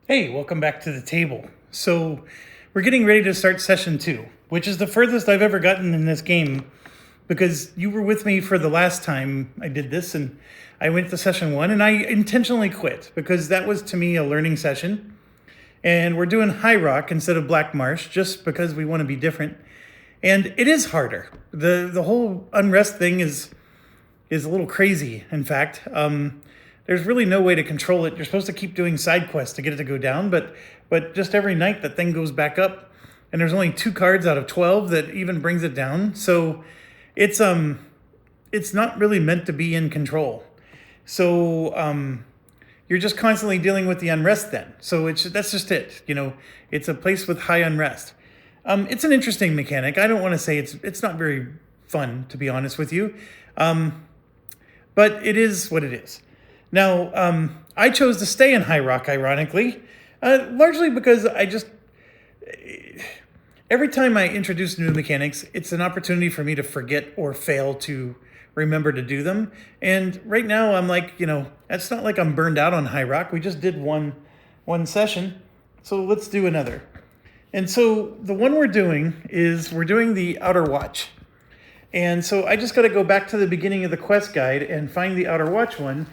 Hey, welcome back to the table. So, we're getting ready to start session 2, which is the furthest I've ever gotten in this game because you were with me for the last time I did this, and I went to session 1 and I intentionally quit because that was to me a learning session. And we're doing High Rock instead of Black Marsh just because we want to be different. And it is harder. The whole unrest thing is a little crazy, in fact. There's really no way to control it. You're supposed to keep doing side quests to get it to go down, but just every night that thing goes back up, and there's only 2 cards out of 12 that even brings it down. So it's not really meant to be in control. So you're just constantly dealing with the unrest then. So that's just it. It's a place with high unrest. It's an interesting mechanic. I don't want to say it's not very fun, to be honest with you. But it is what it is. Now, I chose to stay in High Rock, ironically, largely because every time I introduce new mechanics, it's an opportunity for me to forget or fail to remember to do them. And right now I'm like, it's not like I'm burned out on High Rock. We just did one session, so let's do another. And so the one we're doing the Outer Watch. And so I just got to go back to the beginning of the quest guide and find the Outer Watch one,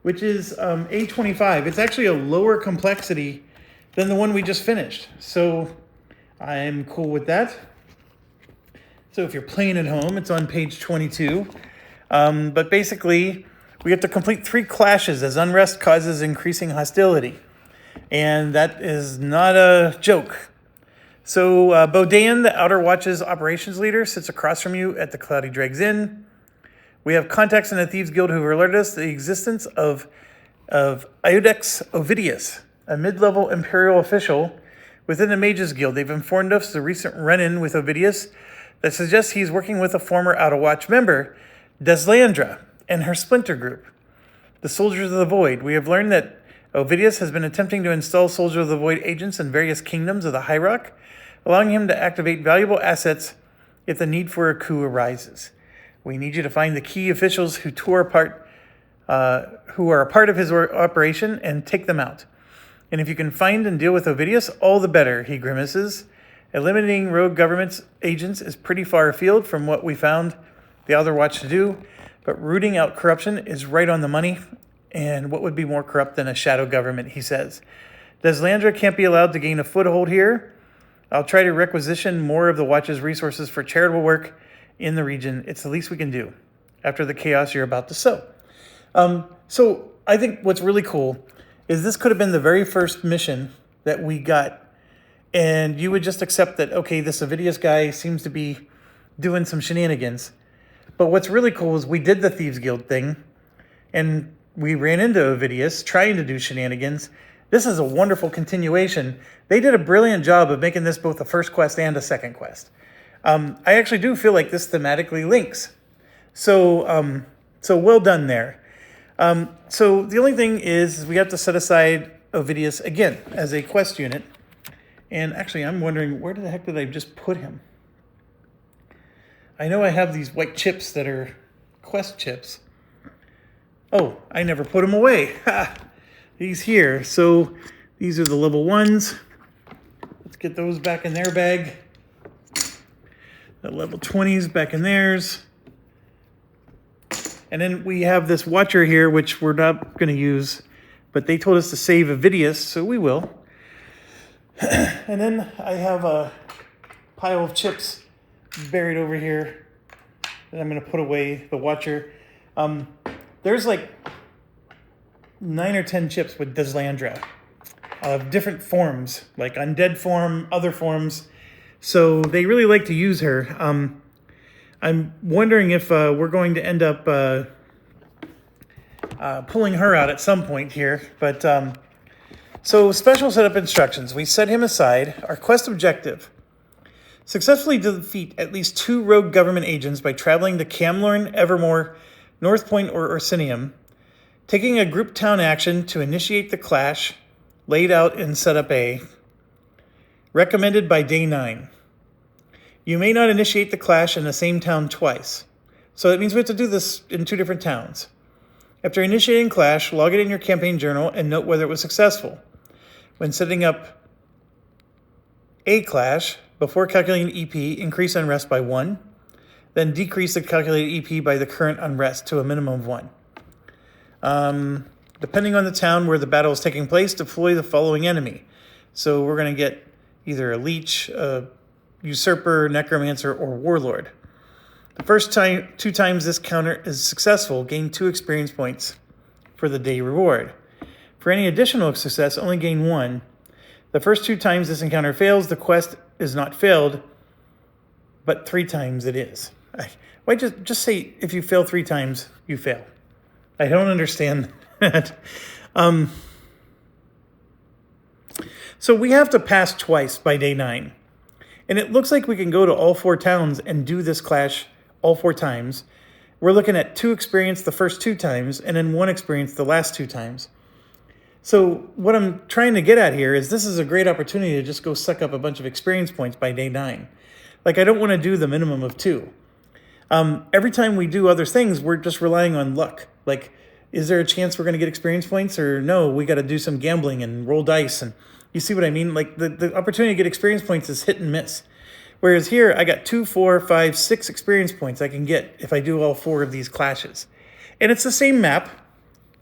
which is A25. It's actually a lower complexity than the one we just finished. So I'm cool with that. So if you're playing at home, it's on page 22. But basically, we have to complete 3 clashes as unrest causes increasing hostility. And that is not a joke. So Bodan, the Outer Watch's operations leader, sits across from you at the Cloudy Dregs Inn. We have contacts in the Thieves Guild who have alerted us to the existence of Iodex Ovidius, a mid-level Imperial official within the Mages Guild. They've informed us the recent run-in with Ovidius that suggests he's working with a former Outer Watch member, Deslandra, and her splinter group, the Soldiers of the Void. We have learned that Ovidius has been attempting to install Soldier of the Void agents in various kingdoms of the High Rock, allowing him to activate valuable assets if the need for a coup arises. We need you to find the key officials who are a part of his operation and take them out. And if you can find and deal with Ovidius, all the better, he grimaces. Eliminating rogue government agents is pretty far afield from what we found the Outer Watch to do, but rooting out corruption is right on the money. And what would be more corrupt than a shadow government, he says. Deslandra can't be allowed to gain a foothold here. I'll try to requisition more of the Watch's resources for charitable work in the region. It's the least we can do after the chaos you're about to sow. So I think what's really cool is this could have been the very first mission that we got, and you would just accept that, okay, this Ovidius guy seems to be doing some shenanigans. But what's really cool is we did the Thieves Guild thing, and we ran into Ovidius trying to do shenanigans. This is a wonderful continuation. They did a brilliant job of making this both a first quest and a second quest. I actually do feel like this thematically links. So well done there. So the only thing is we have to set aside Ovidius again as a quest unit. And actually, I'm wondering, where the heck did I just put him? I know I have these white chips that are quest chips. Oh, I never put him away. He's here. So these are the level 1s. Let's get those back in their bag. The level 20s back in theirs. And then we have this Watcher here, which we're not going to use, but they told us to save Ovidius, so we will. And then I have a pile of chips buried over here that I'm going to put away, the Watcher. There's like 9 or 10 chips with Deslandra of different forms, like undead form, other forms. So they really like to use her. I'm wondering if we're going to end up pulling her out at some point here. But so special setup instructions. We set him aside. Our quest objective: successfully defeat at least 2 rogue government agents by traveling to Camlorn, Evermore, North Point, or Orsinium, taking a group town action to initiate the clash laid out in Setup A, recommended by Day 9. You may not initiate the clash in the same town twice. So that means we have to do this in 2 different towns. After initiating clash, log it in your campaign journal and note whether it was successful. When setting up a clash, before calculating EP, increase unrest by 1, then decrease the calculated EP by the current unrest to a minimum of 1. Depending on the town where the battle is taking place, deploy the following enemy. So we're going to get either a leech, a usurper, necromancer, or warlord. The first 2 times this counter is successful, gain 2 experience points for the day reward. For any additional success, only gain 1. The first 2 times this encounter fails, the quest is not failed, but 3 times it is. Why just say if you fail 3 times, you fail? I don't understand that. So we have to pass twice by day 9. And it looks like we can go to all 4 towns and do this clash all 4 times. We're looking at 2 experience the first 2 times, and then 1 experience the last 2 times. So what I'm trying to get at here is this is a great opportunity to just go suck up a bunch of experience points by day 9. Like, I don't want to do the minimum of 2. Every time we do other things, we're just relying on luck. Like, is there a chance we're going to get experience points? Or no, we got to do some gambling and roll dice. And you see what I mean? Like, the opportunity to get experience points is hit and miss. Whereas here, I got 2, 4, 5, 6 experience points I can get if I do all 4 of these clashes. And it's the same map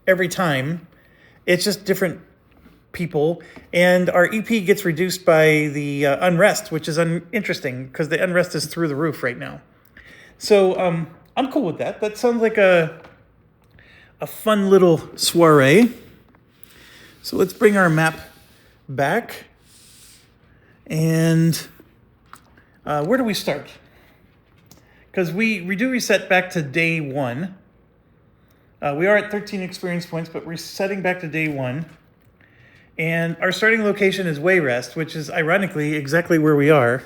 every time. It's just different people. And our EP gets reduced by the unrest, which is interesting because the unrest is through the roof right now. So I'm cool with that. That sounds like a fun little soiree. So let's bring our map back. And where do we start? Because we do reset back to day 1. We are at 13 experience points, but we're resetting back to day 1. And our starting location is Wayrest, which is ironically exactly where we are.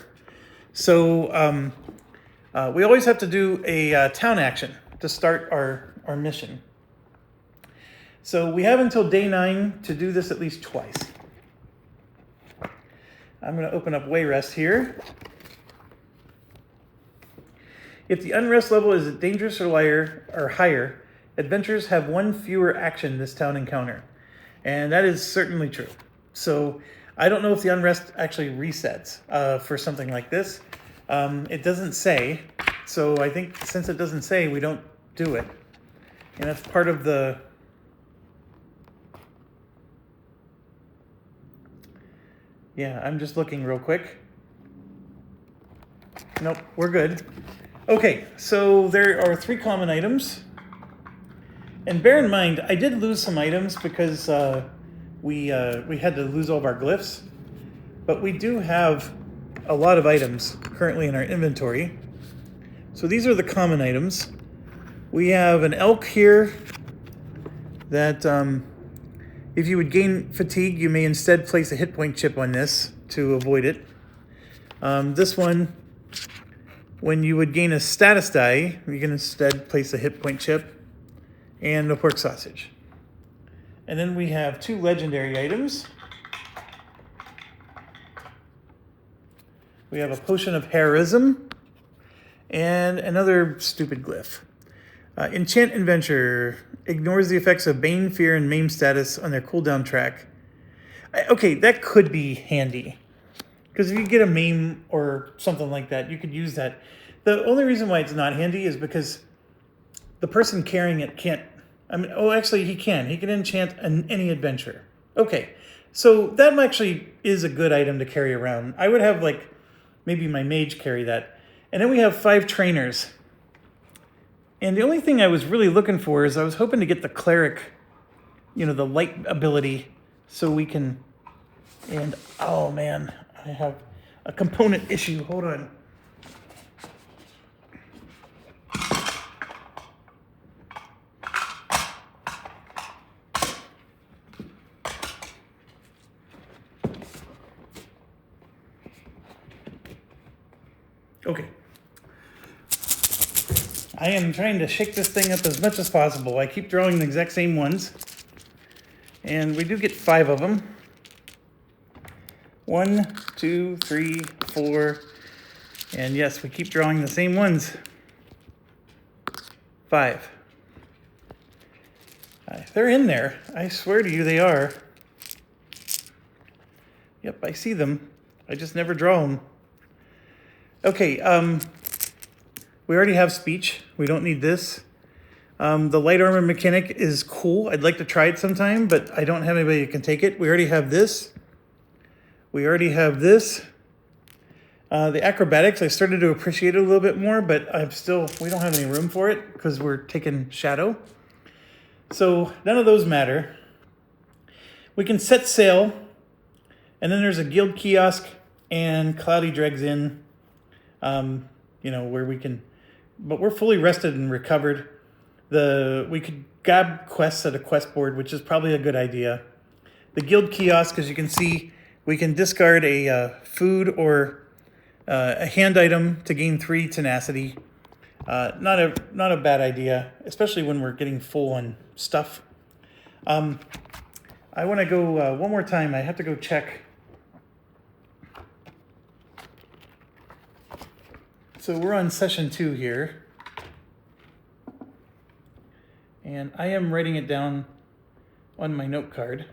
So we always have to do a town action to start our mission. So we have until day 9 to do this at least twice. I'm going to open up Wayrest here. If the unrest level is dangerous or higher, adventurers have 1 fewer action this town encounter. And that is certainly true. So I don't know if the unrest actually resets for something like this. It doesn't say. So I think since it doesn't say, we don't do it. And that's part of the... Yeah, I'm just looking real quick. Nope, we're good. Okay, so there are 3 common items. And bear in mind, I did lose some items because we had to lose all of our glyphs. But we do have a lot of items currently in our inventory. So these are the common items. We have an elk here that if you would gain fatigue, you may instead place a hit point chip on this to avoid it. This one, when you would gain a status die, you can instead place a hit point chip and a pork sausage. And then we have 2 legendary items. We have a potion of heroism and another stupid glyph. Enchant Adventure ignores the effects of Bane, Fear, and Maim status on their cooldown track. Okay, that could be handy. Because if you get a Maim or something like that, you could use that. The only reason why it's not handy is because the person carrying it can't... actually, he can. He can enchant any adventure. Okay, so that actually is a good item to carry around. I would have, maybe my mage carry that. And then we have 5 trainers. And the only thing I was really looking for is I was hoping to get the cleric, the light ability, so we can... And, oh man, I have a component issue. Hold on. Okay. I am trying to shake this thing up as much as possible. I keep drawing the exact same ones. And we do get 5 of them. 1, 2, 3, 4. And yes, we keep drawing the same ones. 5. They're in there. I swear to you they are. Yep, I see them. I just never draw them. Okay, we already have speech. We don't need this. The light armor mechanic is cool. I'd like to try it sometime, but I don't have anybody who can take it. We already have this. We already have this. The acrobatics, I started to appreciate it a little bit more, but we don't have any room for it because we're taking shadow. So none of those matter. We can set sail, and then there's a guild kiosk and Cloudy Dregs Inn, where we can, but we're fully rested and recovered. We could grab quests at a quest board, which is probably a good idea. The guild kiosk, as you can see, we can discard a food or a hand item to gain 3 tenacity. Not a bad idea, especially when we're getting full on stuff. I want to go one more time. I have to go check. So we're on session 2 here. And I am writing it down on my note card.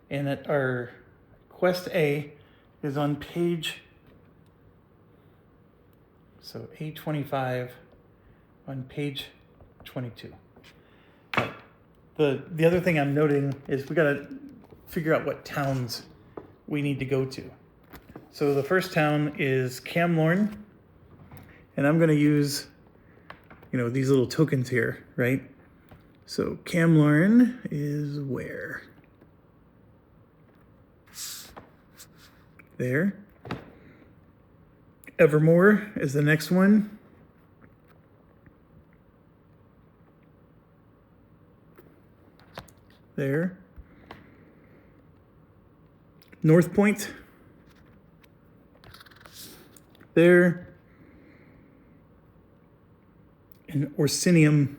And that our quest A is on page, so A25 on page 22. The other thing I'm noting is we got to figure out what towns we need to go to. So the first town is Camlorn, and I'm going to use these little tokens here, right? So Camlorn is where? There. Evermore is the next one. There. North Point. There. And Orsinium.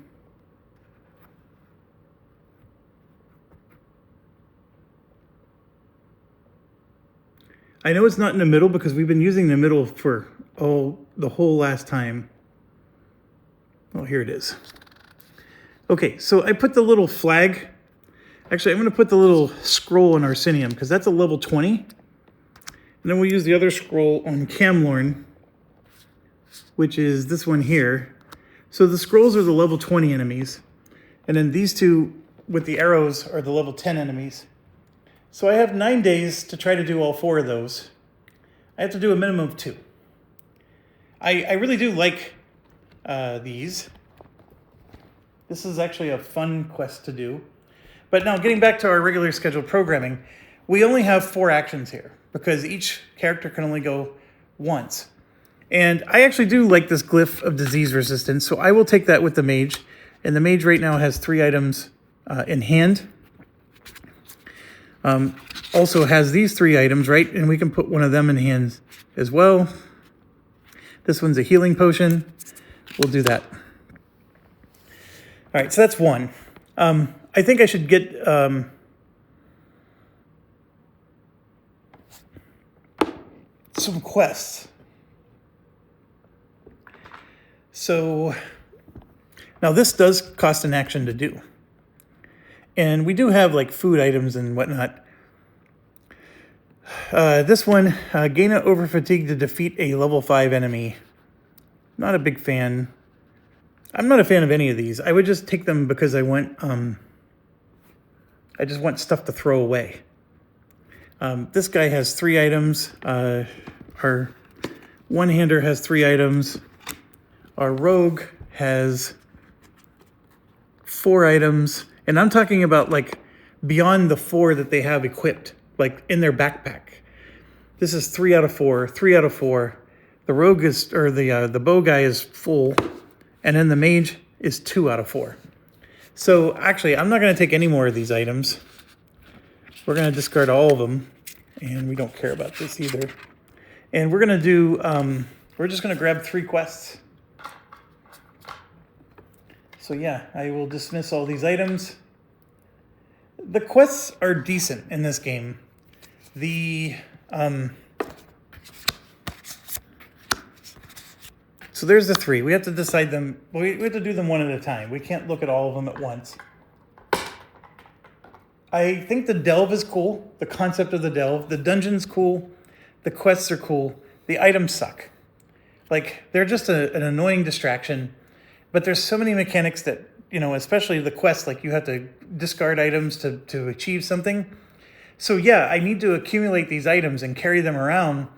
I know it's not in the middle because we've been using the middle for the whole last time. Oh, here it is. Okay, so I put the little flag. Actually, I'm going to put the little scroll on Orsinium because that's a level 20. And then we'll use the other scroll on Camlorn, which is this one here. So the scrolls are the level 20 enemies. And then these two with the arrows are the level 10 enemies. So I have 9 days to try to do all 4 of those. I have to do a minimum of 2. I really do like these. This is actually a fun quest to do. But now getting back to our regular scheduled programming, we only have 4 actions here because each character can only go once. And I actually do like this glyph of disease resistance, so I will take that with the mage. And the mage right now has 3 items in hand. Also has these 3 items, right? And we can put one of them in hand as well. This one's a healing potion. We'll do that. All right, so that's 1. I think I should get some quests. So now this does cost an action to do. And we do have like food items and whatnot. This one, gain an over fatigue to defeat a level 5 enemy. Not a big fan. I'm not a fan of any of these. I would just take them because I want, I just want stuff to throw away. This guy has 3 items. Our one-hander has 3 items. Our rogue has 4 items. And I'm talking about like beyond the 4 that they have equipped, like in their backpack. This is 3 out of 4, 3 out of 4. The rogue is, or the bow guy is full. And then the mage is 2 out of 4. So actually, I'm not going to take any more of these items. We're going to discard all of them. And we don't care about this either. And we're going to do, we're just going to grab 3 quests. So yeah, I will dismiss all these items. The quests are decent in this game. So there's the 3. We have to decide them. We have to do them one at a time. We can't look at all of them at once. I think the delve is cool. The concept of the delve. The dungeon's cool. The quests are cool. The items suck. Like, they're just an annoying distraction. But there's so many mechanics that, especially the quests, like you have to discard items to achieve something. So yeah, I need to accumulate these items and carry them around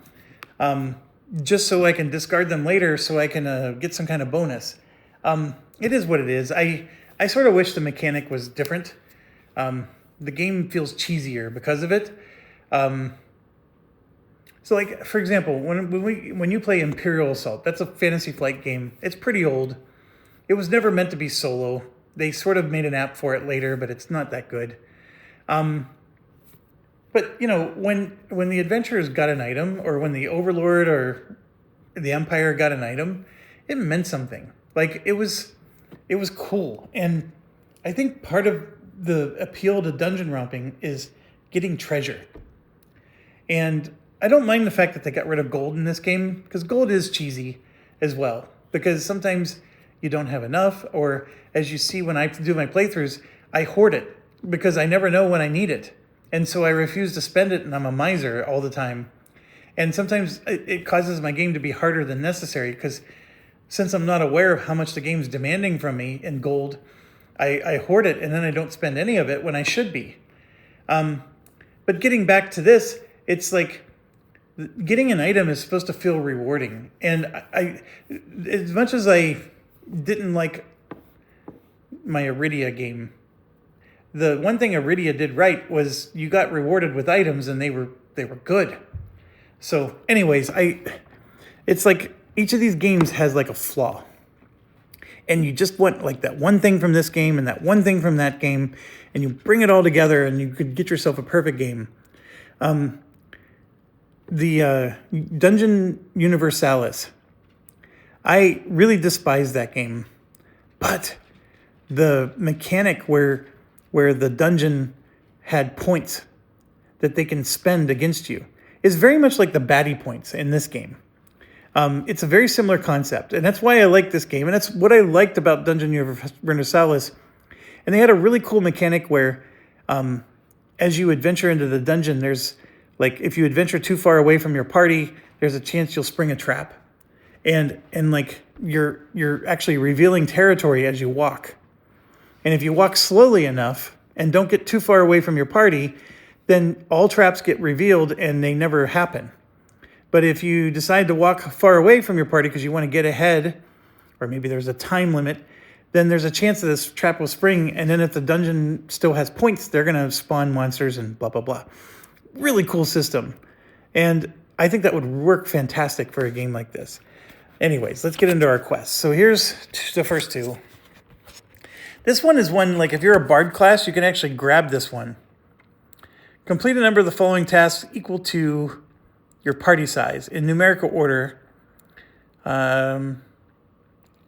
just so I can discard them later so I can get some kind of bonus. It is what it is. I sort of wish the mechanic was different. The game feels cheesier because of it. So like, for example, when you play Imperial Assault, that's a Fantasy Flight game. It's pretty old. It was never meant to be solo. They sort of made an app for it later, but it's not that good. But when the adventurers got an item, or when the Overlord or the Empire got an item, it meant something. Like, it was cool. And I think part of the appeal to dungeon romping is getting treasure. And I don't mind the fact that they got rid of gold in this game, because gold is cheesy as well. Because sometimes you don't have enough, or as you see when I do my playthroughs, I hoard it because I never know when I need it. And so I refuse to spend it, and I'm a miser all the time. And sometimes it causes my game to be harder than necessary, because since I'm not aware of how much the game's demanding from me in gold, I hoard it, and then I don't spend any of it when I should be. But getting back to this, it's like getting an item is supposed to feel rewarding. And I as much as I didn't like my Iridia game, the one thing Iridia did right was you got rewarded with items, and they were good. So anyways, it's like each of these games has like a flaw. And you just want like that one thing from this game and that one thing from that game, and you bring it all together and you could get yourself a perfect game. The Dungeon Universalis, I really despise that game. But the mechanic where the dungeon had points that they can spend against you is very much like the baddie points in this game. It's a very similar concept, and that's why I like this game, and that's what I liked about Dungeon Universalis. And they had a really cool mechanic where, as you adventure into the dungeon, there's like, if you adventure too far away from your party, there's a chance you'll spring a trap, and like you're actually revealing territory as you walk. And if you walk slowly enough and don't get too far away from your party, then all traps get revealed and they never happen. But if you decide to walk far away from your party because you want to get ahead, or maybe there's a time limit, then there's a chance that this trap will spring. And then if the dungeon still has points, they're going to spawn monsters and blah, blah, blah. Really cool system. And I think that would work fantastic for a game like this. Anyways, let's get into our quests. So here's the first two. This one is one, like, if you're a bard class, you can actually grab this one. Complete a number of the following tasks equal to your party size in numerical order. As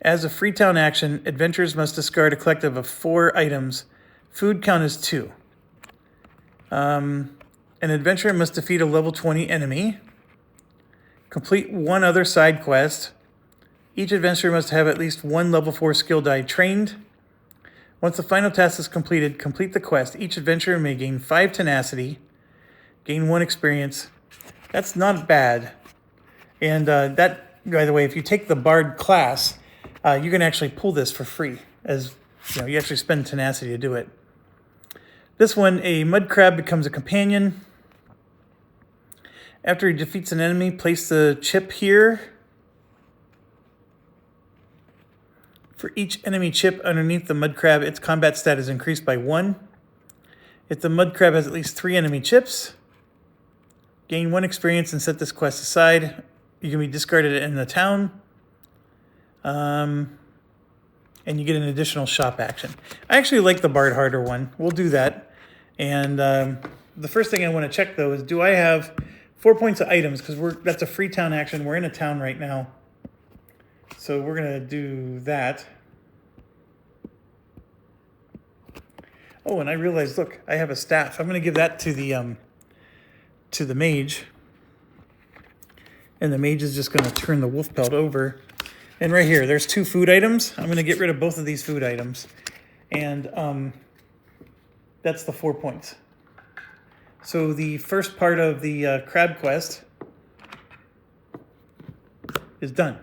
a Freetown action, adventurers must discard a collective of 4 items. Food count is 2. An adventurer must defeat a level 20 enemy. Complete 1 other side quest. Each adventurer must have at least 1 level 4 skill die trained. Once the final task is completed, complete the quest. Each adventurer may gain 5 tenacity, gain 1 experience. That's not bad. And that, by the way, if you take the bard class, you can actually pull this for free, as you actually spend tenacity to do it. This one, a mud crab becomes a companion. After he defeats an enemy, place the chip here. For each enemy chip underneath the mud crab, its combat stat is increased by 1. If the mud crab has at least 3 enemy chips, gain 1 experience and set this quest aside. You can be discarded in the town. And you get an additional shop action. I actually like the Bard Harder one. We'll do that. And the first thing I want to check, though, is do I have 4 points of items? Because that's a Freetown action. We're in a town right now. So we're going to do that. Oh, and I realized, look, I have a staff. I'm going to give that to the mage. And the mage is just going to turn the wolf pelt over. And right here, there's 2 food items. I'm going to get rid of both of these food items. And that's the 4 points. So the first part of the crab quest is done.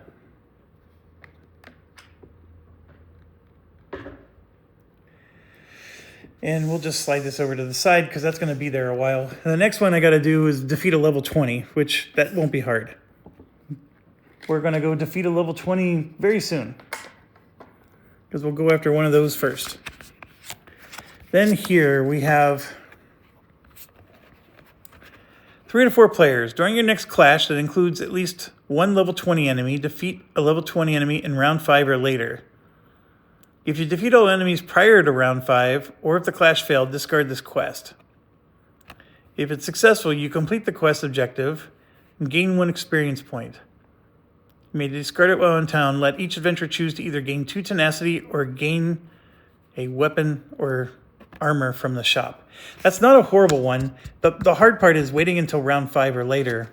And we'll just slide this over to the side because that's going to be there a while. And the next one I got to do is defeat a level 20, which that won't be hard. We're going to go defeat a level 20 very soon because we'll go after one of those first. Then here we have 3 to 4 players. During your next clash that includes at least one level 20 enemy, defeat a level 20 enemy in round 5 or later. If you defeat all enemies prior to round 5, or if the clash failed, discard this quest. If it's successful, you complete the quest objective and gain 1 experience point. You may discard it while in town. Let each adventurer choose to either gain 2 tenacity or gain a weapon or armor from the shop. That's not a horrible one, but the hard part is waiting until round 5 or later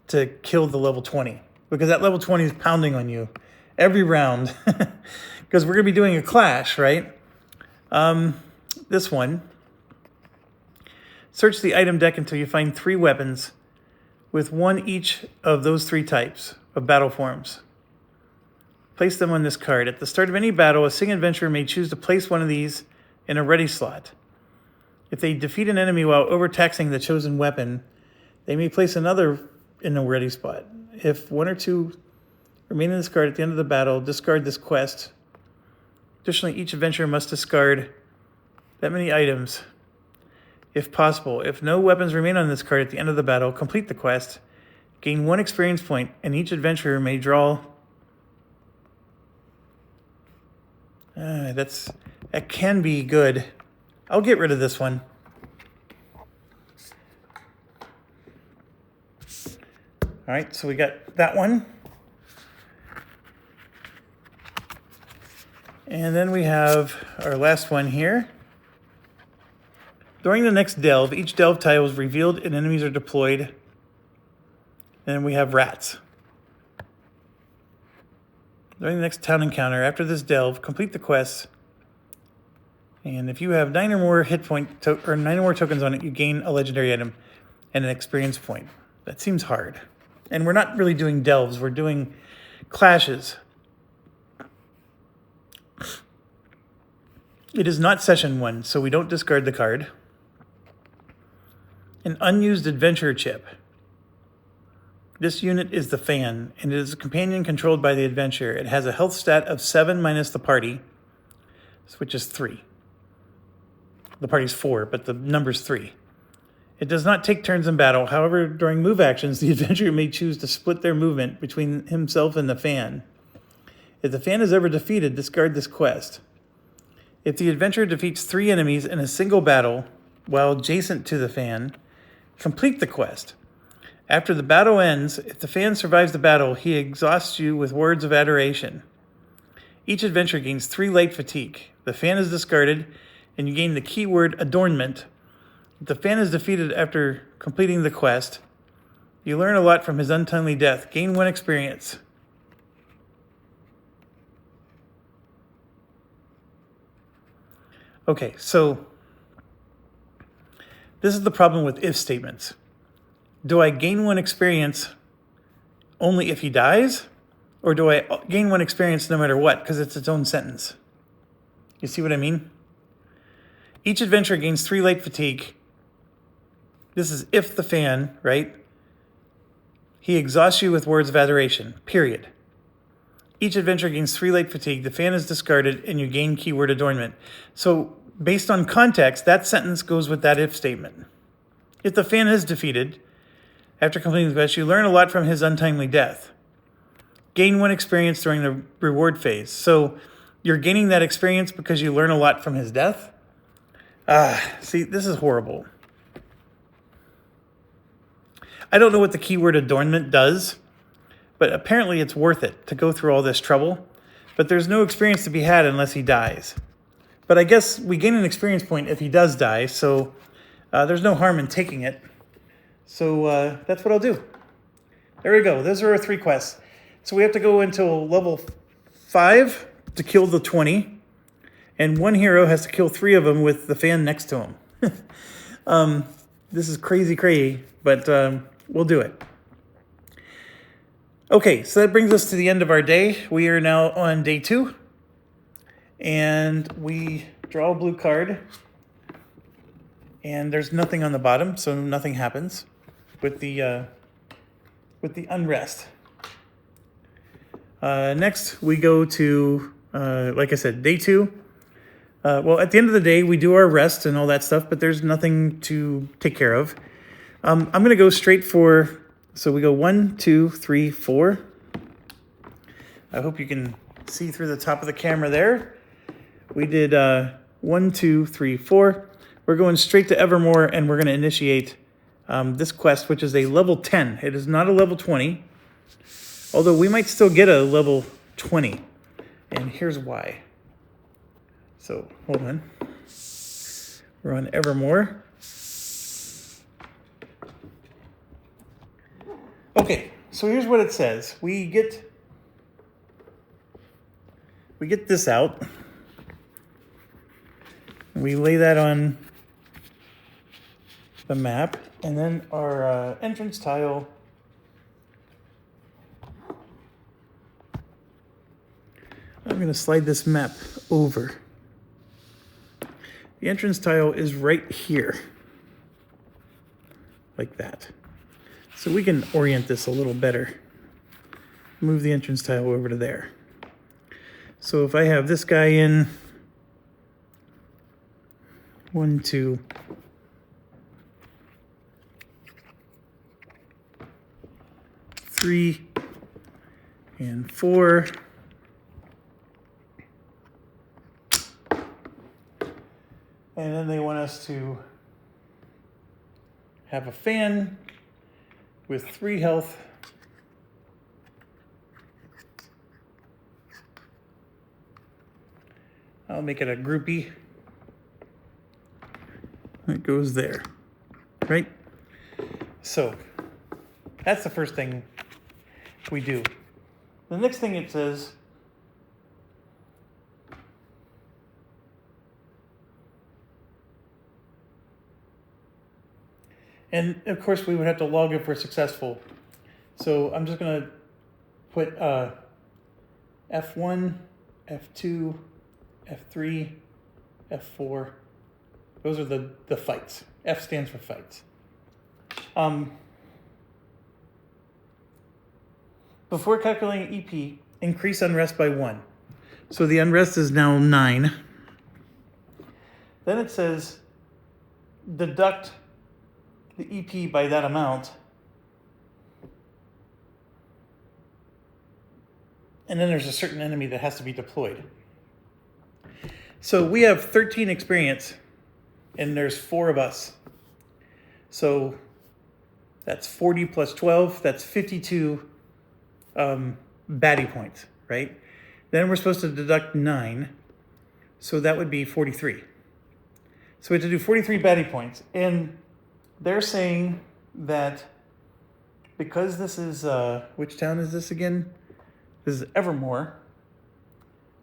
to kill the level 20, because that level 20 is pounding on you every round. Because we're going to be doing a clash, right? This one. Search the item deck until you find 3 weapons with 1 each of those 3 types of battle forms. Place them on this card. At the start of any battle, a single adventurer may choose to place one of these in a ready slot. If they defeat an enemy while overtaxing the chosen weapon, they may place another in a ready spot. If 1 or 2 remain in this card at the end of the battle, discard this quest. Additionally, each adventurer must discard that many items, if possible. If no weapons remain on this card at the end of the battle, complete the quest, gain 1 experience point, and each adventurer may draw... that can be good. I'll get rid of this one. All right, so we got that one. And then we have our last one here. During the next delve, each delve tile is revealed and enemies are deployed. And we have rats. During the next town encounter, after this delve, complete the quest. And if you have 9 or more hit point or 9 or more tokens on it, you gain a legendary item and an experience point. That seems hard. And we're not really doing delves, we're doing clashes. It is not session 1, so we don't discard the card. An unused adventure chip. This unit is the fan, and it is a companion controlled by the adventurer. It has a health stat of 7 minus the party, which is 3. The party's 4, but the number's 3. It does not take turns in battle. However, during move actions, the adventurer may choose to split their movement between himself and the fan. If the fan is ever defeated, discard this quest. If the adventurer defeats 3 enemies in a single battle while adjacent to the fan, complete the quest. After the battle ends, if the fan survives the battle, he exhausts you with words of adoration. Each adventurer gains 3 light fatigue. The fan is discarded, and you gain the keyword adornment. If the fan is defeated after completing the quest, you learn a lot from his untimely death. Gain 1 experience. Okay, so this is the problem with if statements. Do I gain 1 experience only if he dies? Or do I gain 1 experience no matter what, because it's its own sentence? You see what I mean? Each adventurer gains 3 light fatigue. This is if the fan, right? He exhausts you with words of adoration, period. Each adventurer gains 3 light fatigue. The fan is discarded, and you gain keyword adornment. So, based on context, that sentence goes with that if statement. If the fan is defeated, after completing the quest, you learn a lot from his untimely death. Gain 1 experience during the reward phase. So, you're gaining that experience because you learn a lot from his death? See, this is horrible. I don't know what the keyword adornment does, but apparently it's worth it to go through all this trouble. But there's no experience to be had unless he dies. But I guess we gain an experience point if he does die, so there's no harm in taking it. So that's what I'll do. There we go. Those are our 3 quests. So we have to go until level 5 to kill the 20. And 1 hero has to kill 3 of them with the fan next to him. this is crazy, but we'll do it. Okay, so that brings us to the end of our day. We are now on day 2. And we draw a blue card. And there's nothing on the bottom, so nothing happens with the unrest. Next, we go to, like I said, day 2. Well, at the end of the day, we do our rest and all that stuff, but there's nothing to take care of. I'm going to go straight for, so we go 1, 2, 3, 4. I hope you can see through the top of the camera there. We did 1, 2, 3, 4. We're going straight to Evermore, and we're going to initiate this quest, which is a level 10. It is not a level 20, although we might still get a level 20. And here's why. So, hold on. We're on Evermore. Okay, so here's what it says. We get this out. We lay that on the map, and then our entrance tile. I'm going to slide this map over. The entrance tile is right here, like that. So we can orient this a little better. Move the entrance tile over to there. So if I have this guy in 1, 2, 3, and 4. And then they want us to have a fan with 3 health. I'll make it a groupie. It goes there, right? So that's the first thing we do. The next thing it says, and of course we would have to log if we're successful. So I'm just gonna put F1, F2, F3, F4. Those are the fights. F stands for fights. Before calculating EP, increase unrest by 1. So the unrest is now 9. Then it says deduct the EP by that amount. And then there's a certain enemy that has to be deployed. So we have 13 experience, and there's 4 of us. So that's 40 plus 12, that's 52 baddie points, right? Then we're supposed to deduct 9, so that would be 43. So we have to do 43 baddie points, and they're saying that because this is, which town is this again? This is Evermore.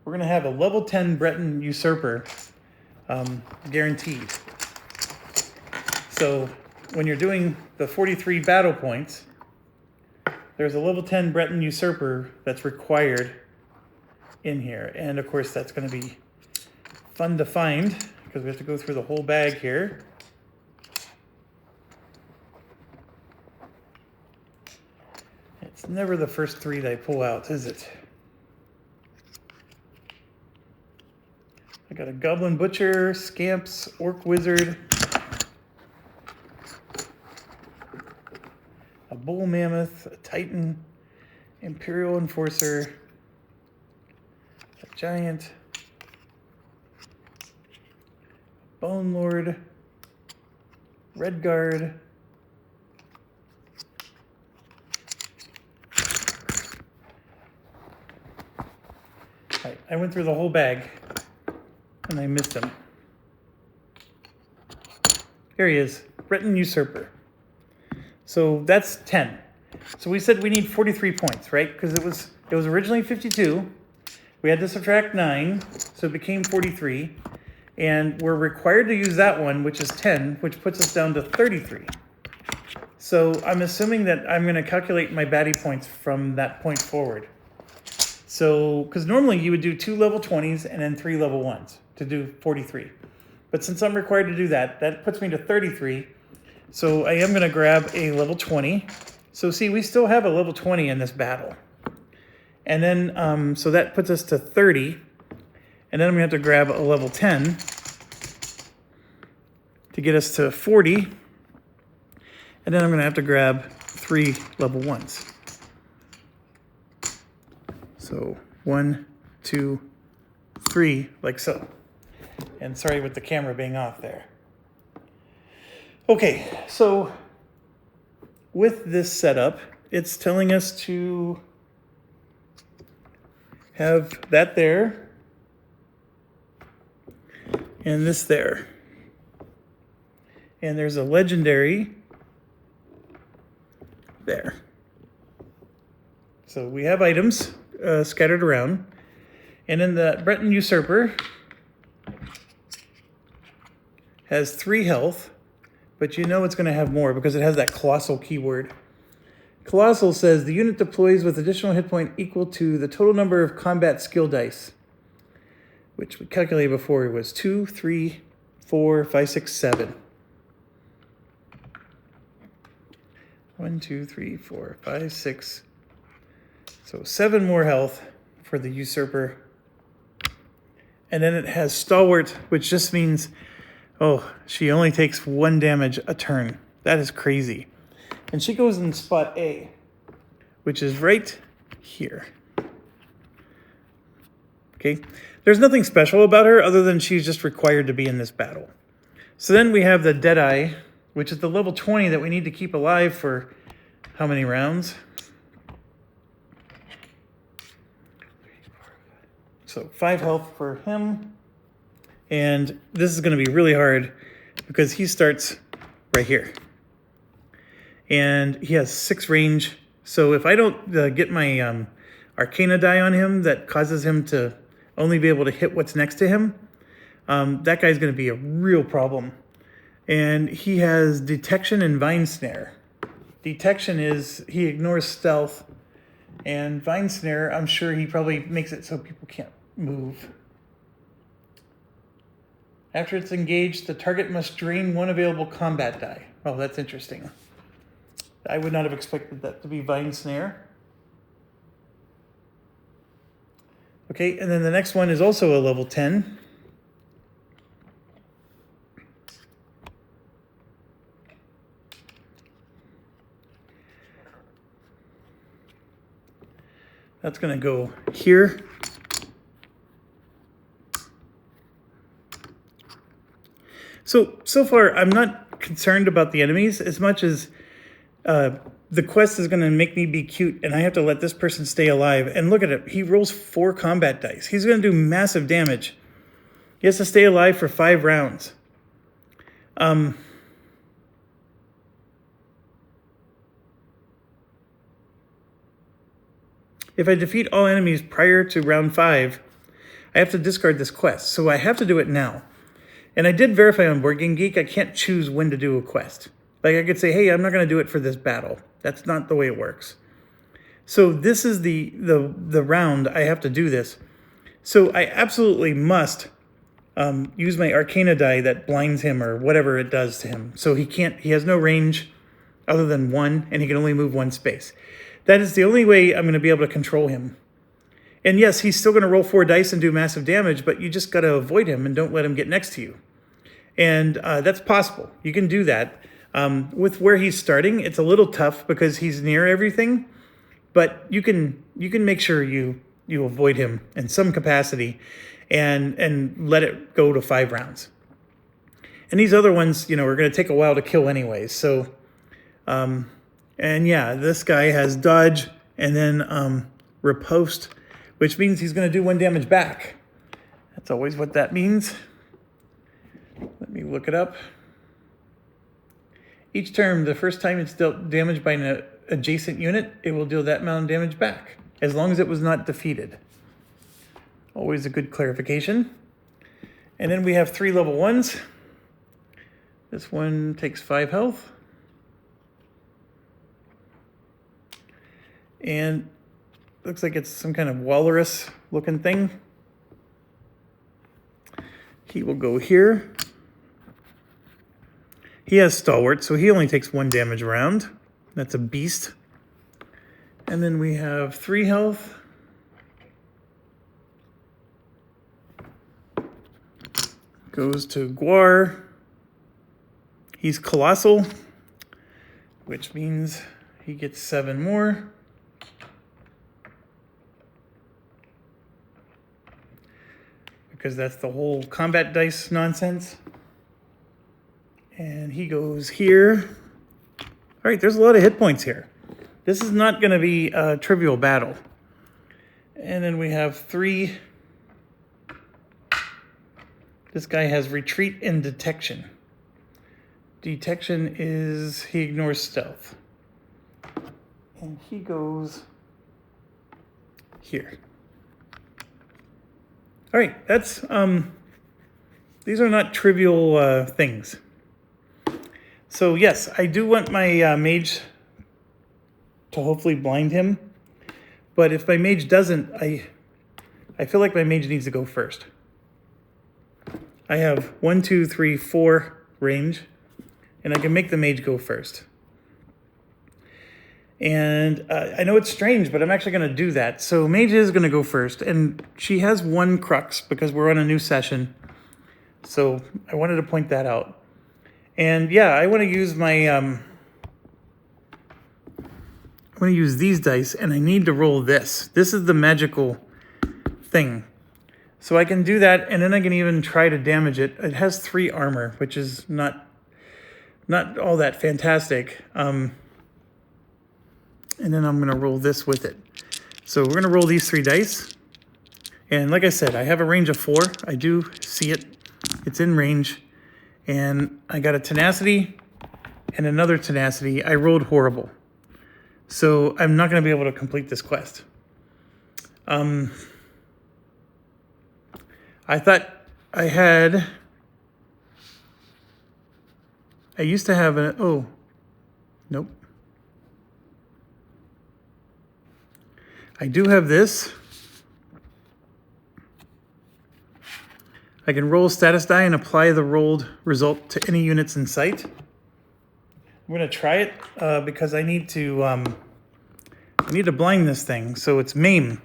We're going to have a level 10 Breton Usurper guaranteed. So when you're doing the 43 battle points, there's a level 10 Breton Usurper that's required in here. And of course, that's going to be fun to find because we have to go through the whole bag here. It's never the first 3 that I pull out, is it? I got a Goblin Butcher, Scamps, Orc Wizard, a Bull Mammoth, a Titan, Imperial Enforcer, a Giant, a Bone Lord, Red Guard, all right, I went through the whole bag. And I missed him. Here he is, Breton Usurper. So that's 10. So we said we need 43 points, right? Because it was originally 52. We had to subtract 9, so it became 43. And we're required to use that one, which is 10, which puts us down to 33. So I'm assuming that I'm going to calculate my baddie points from that point forward. So, because normally you would do 2 level 20s and then 3 level 1s to do 43. But since I'm required to do that, that puts me to 33. So I am going to grab a level 20. So see, we still have a level 20 in this battle. And then, so that puts us to 30. And then I'm going to have to grab a level 10 to get us to 40. And then I'm going to have to grab 3 level 1s. So 1, 2, 3, like so. And sorry with the camera being off there. Okay, so with this setup, it's telling us to have that there and this there. And there's a legendary there. So we have items scattered around. And then the Breton Usurper has 3 health, but you know it's going to have more because it has that Colossal keyword. Colossal says the unit deploys with additional hit point equal to the total number of combat skill dice, which we calculated before it was 2, 3, 4, 5, 6, 7. 1, 2, 3, 4, 5, 6. So 7 more health for the Usurper. And then it has Stalwart, which just means, oh, she only takes 1 damage a turn. That is crazy. And she goes in spot A, which is right here. Okay, there's nothing special about her other than she's just required to be in this battle. So then we have the Deadeye, which is the level 20 that we need to keep alive for how many rounds? So 5 health for him. And this is going to be really hard because he starts right here. And he has 6 range. So if I don't get my Arcana die on him that causes him to only be able to hit what's next to him, that guy's going to be a real problem. And he has Detection and Vine Snare. Detection is he ignores stealth. And Vine Snare, I'm sure he probably makes it so people can't move. After it's engaged, the target must drain 1 available combat die. Oh, that's interesting. I would not have expected that to be Vine Snare. Okay, and then the next one is also a level 10. That's going to go here. So far, I'm not concerned about the enemies as much as the quest is going to make me be cute, and I have to let this person stay alive. And look at it. He rolls 4 combat dice. He's going to do massive damage. He has to stay alive for 5 rounds. If I defeat all enemies prior to round 5, I have to discard this quest. So I have to do it now. And I did verify on Board Game Geek, I can't choose when to do a quest. Like I could say, hey, I'm not going to do it for this battle. That's not the way it works. So this is the round I have to do this. So I absolutely must use my Arcana die that blinds him or whatever it does to him. So he has no range other than 1, and he can only move 1 space. That is the only way I'm going to be able to control him. And yes, he's still going to roll 4 dice and do massive damage, but you just got to avoid him and don't let him get next to you. And that's possible. You can do that. With where he's starting, it's a little tough because he's near everything, but you can make sure you avoid him in some capacity and let it go to 5 rounds. And these other ones, are going to take a while to kill anyways. So, and yeah, this guy has dodge and then riposte, which means he's going to do 1 damage back. That's always what that means. Let me look it up. Each turn, the first time it's dealt damage by an adjacent unit, it will deal that amount of damage back, as long as it was not defeated. Always a good clarification. And then we have 3 level 1s. This one takes 5 health. And looks like it's some kind of walrus looking thing. He will go here. He has Stalwart, so he only takes 1 damage a round. That's a beast. And then we have 3 health. Goes to Guar. He's colossal, which means he gets 7 more. Because that's the whole combat dice nonsense. And he goes here. All right, there's a lot of hit points here. This is not going to be a trivial battle. And then we have 3. This guy has retreat and detection. Detection is he ignores stealth. And he goes here. All right, that's these are not trivial things. So yes, I do want my mage to hopefully blind him. But if my mage doesn't, I feel like my mage needs to go first. I have 1, 2, 3, 4 range, and I can make the mage go first. And I know it's strange, but I'm actually going to do that. So mage is going to go first, and she has 1 crux because we're on a new session. So I wanted to point that out. And yeah, I want to use my I want to use these dice, and I need to roll this. This is the magical thing. So I can do that, and then I can even try to damage it. It has 3 armor, which is not all that fantastic. And then I'm going to roll this with it. So we're going to roll these 3 dice. And like I said, I have a range of 4. I do see it. It's in range. And I got a tenacity and another tenacity. I rolled horrible. So I'm not going to be able to complete this quest. I thought I used to have a, oh, nope. I do have this. I can roll status die and apply the rolled result to any units in sight. I'm going to try it because I need to blind this thing. So it's maim.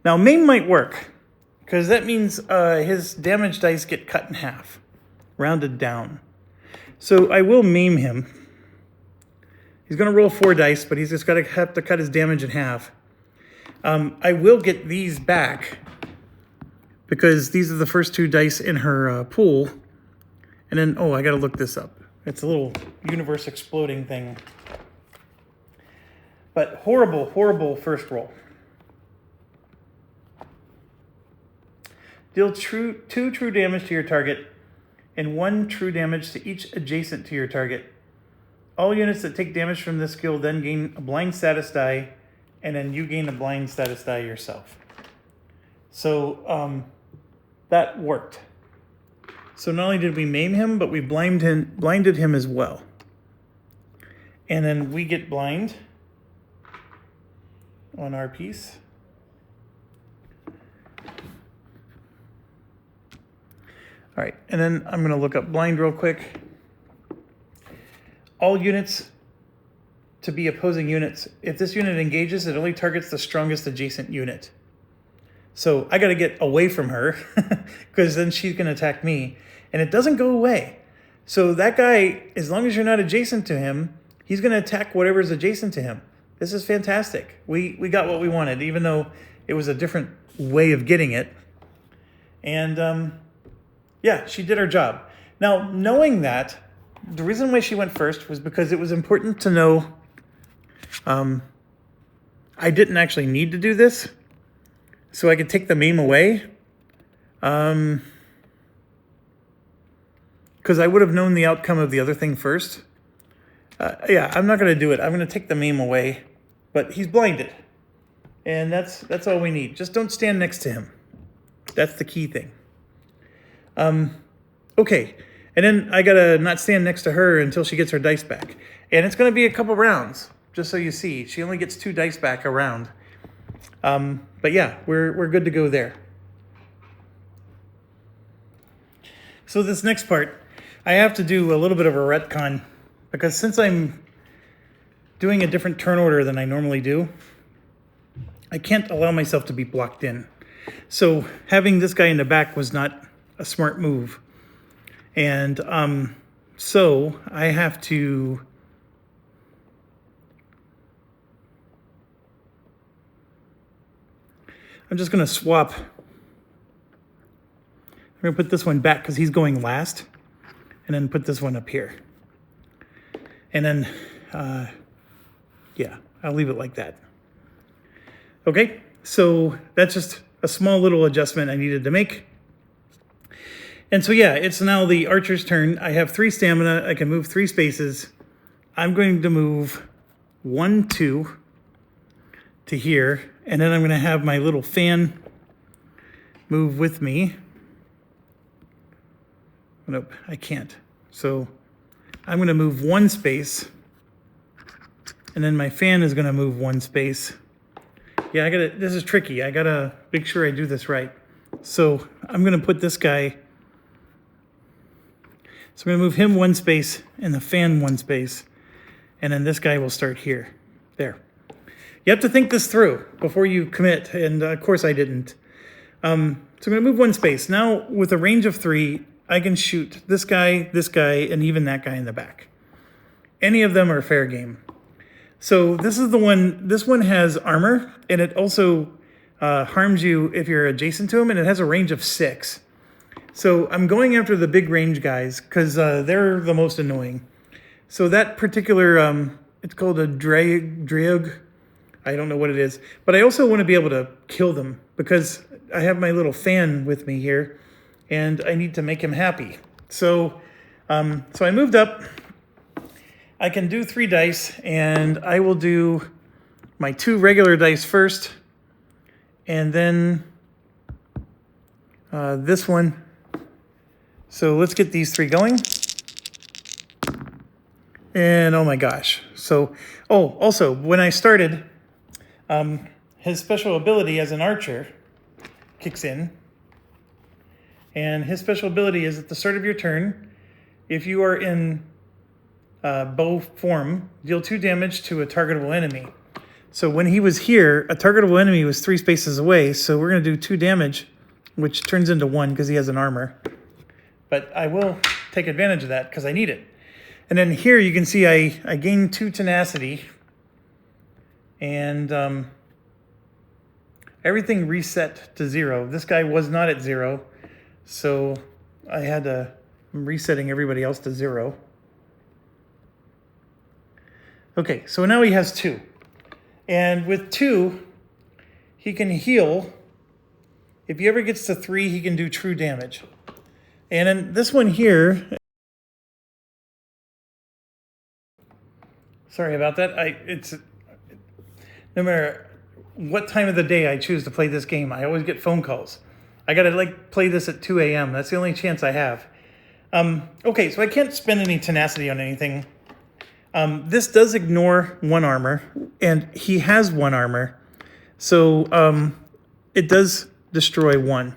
Now maim might work because that means his damage dice get cut in half, rounded down. So I will maim him. He's going to roll 4 dice, but he's just got to have to cut his damage in half. I will get these back because these are the first 2 dice in her pool. And then, oh, I got to look this up. It's a little universe exploding thing. But horrible, horrible first roll. Deal 2 true damage to your target and 1 true damage to each adjacent to your target. All units that take damage from this skill then gain a blind status die, and then you gain a blind status die yourself. So that worked. So not only did we maim him, but we blinded him as well. And then we get blind on our piece. All right, and then I'm going to look up blind real quick. All units to be opposing units. If this unit engages, it only targets the strongest adjacent unit. So I got to get away from her because then she's going to attack me. And it doesn't go away. So that guy, as long as you're not adjacent to him, he's going to attack whatever's adjacent to him. This is fantastic. We got what we wanted, even though it was a different way of getting it. And yeah, she did her job. Now, knowing that, the reason why she went first was because it was important to know I didn't actually need to do this, so I could take the maim away. Because I would have known the outcome of the other thing first. Yeah, I'm not going to do it. I'm going to take the maim away, but he's blinded. And that's all we need. Just don't stand next to him. That's the key thing. Okay, and then I gotta not stand next to her until she gets her dice back. And it's gonna be a couple rounds, just so you see. She only gets 2 dice back a round. But yeah, we're good to go there. So this next part, I have to do a little bit of a retcon, because since I'm doing a different turn order than I normally do, I can't allow myself to be blocked in. So having this guy in the back was not a smart move. And so I have to I'm just going to swap. I'm going to put this one back because he's going last, and then put this one up here. And then, yeah, I'll leave it like that. Okay, so that's just a small little adjustment I needed to make. And so, yeah, it's now the archer's turn. I have 3 stamina. I can move 3 spaces. I'm going to move 1, 2 to here. And then I'm going to have my little fan move with me. Nope, I can't. So I'm going to move 1 space. And then my fan is going to move 1 space. Yeah, this is tricky. I got to make sure I do this right. So I'm going to put this guy. So I'm going to move him 1 space and the fan 1 space. And then this guy will start here. There. You have to think this through before you commit. And of course I didn't. So I'm going to move 1 space. Now with a range of 3, I can shoot this guy, and even that guy in the back. Any of them are fair game. So this is the one. This one has armor, and it also harms you if you're adjacent to him, and it has a range of 6. So I'm going after the big range guys because they're the most annoying. So that particular, it's called a Dreog. I don't know what it is, but I also want to be able to kill them because I have my little fan with me here, and I need to make him happy. So, so I moved up. I can do 3 dice, and I will do my 2 regular dice first, and then this one. So let's get these 3 going. And oh my gosh. So, oh, also, when I started, his special ability as an archer kicks in. And his special ability is at the start of your turn, if you are in bow form, deal 2 damage to a targetable enemy. So when he was here, a targetable enemy was 3 spaces away, so we're going to do 2 damage, which turns into 1 because he has an armor. But I will take advantage of that because I need it. And then here you can see I gained 2 tenacity, and everything reset to 0. This guy was not at 0, so I'm resetting everybody else to 0. Okay, so now he has 2. And with 2, he can heal. If he ever gets to 3, he can do true damage. And then this one here, sorry about that. It's no matter what time of the day I choose to play this game, I always get phone calls. I gotta play this at 2 a.m. That's the only chance I have. Okay, so I can't spend any tenacity on anything. This does ignore 1 armor, and he has 1 armor. So it does destroy 1.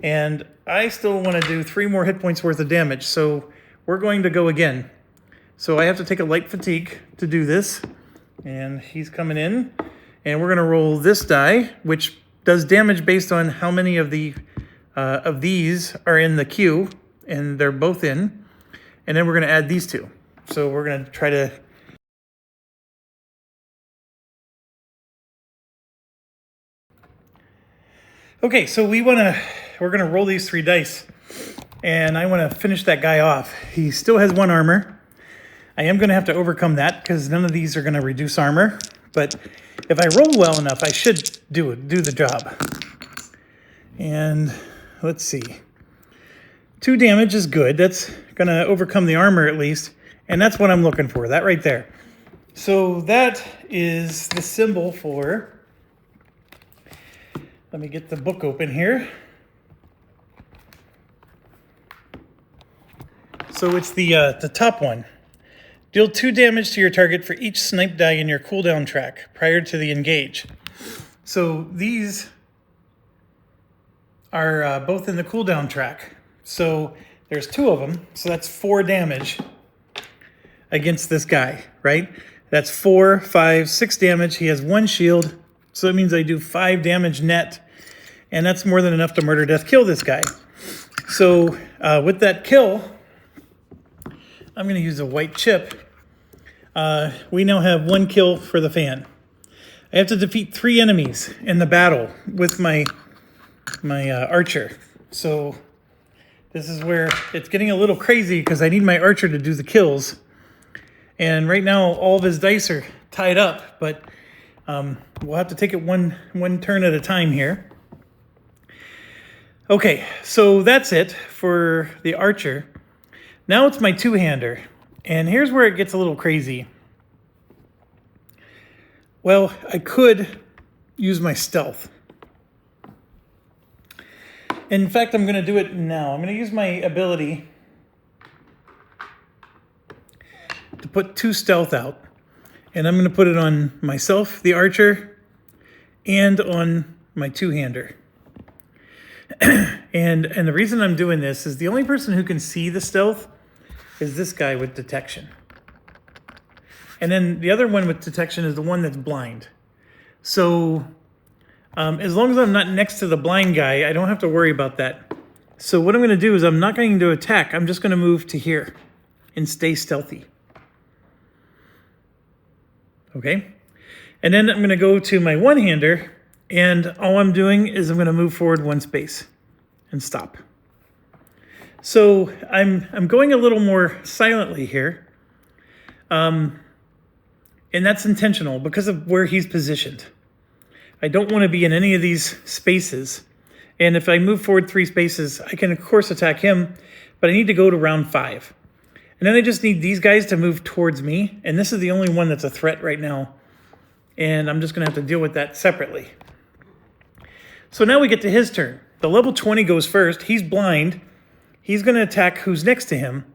And I still want to do 3 more hit points worth of damage. So we're going to go again. So I have to take a light fatigue to do this. And he's coming in. And we're going to roll this die, which does damage based on how many of these are in the queue. And they're both in. And then we're going to add these 2. So we're going to try to... Okay, so we're going to roll these 3 dice. And I want to finish that guy off. He still has 1 armor. I am going to have to overcome that because none of these are going to reduce armor. But if I roll well enough, I should do the job. And let's see. 2 damage is good. That's going to overcome the armor at least. And that's what I'm looking for, that right there. So that is the symbol for... Let me get the book open here. So it's the top one. Deal 2 damage to your target for each snipe die in your cooldown track prior to the engage. So these are both in the cooldown track. So there's 2 of them. So that's 4 damage against this guy, right? That's 4, 5, 6 damage. He has 1 shield. So that means I do 5 damage net. And that's more than enough to murder, death, kill this guy. So with that kill, I'm going to use a white chip. We now have 1 kill for the fan. I have to defeat 3 enemies in the battle with my archer. So this is where it's getting a little crazy because I need my archer to do the kills. And right now all of his dice are tied up, but we'll have to take it one turn at a time here. Okay, so that's it for the archer. Now it's my 2-hander, and here's where it gets a little crazy. Well, I could use my stealth. In fact, I'm going to do it now. I'm going to use my ability to put 2 stealth out, and I'm going to put it on myself, the archer, and on my 2-hander. and the reason I'm doing this is the only person who can see the stealth is this guy with detection. And then the other one with detection is the one that's blind. So as long as I'm not next to the blind guy, I don't have to worry about that. So what I'm going to do is I'm not going to attack. I'm just going to move to here and stay stealthy. Okay. And then I'm going to go to my 1-hander, and all I'm doing is I'm going to move forward 1 space and stop. So I'm going a little more silently here. And that's intentional because of where he's positioned. I don't want to be in any of these spaces. And if I move forward 3 spaces, I can of course attack him, but I need to go to round 5. And then I just need these guys to move towards me. And this is the only one that's a threat right now. And I'm just going to have to deal with that separately. So now we get to his turn. The level 20 goes first. He's blind. He's going to attack who's next to him.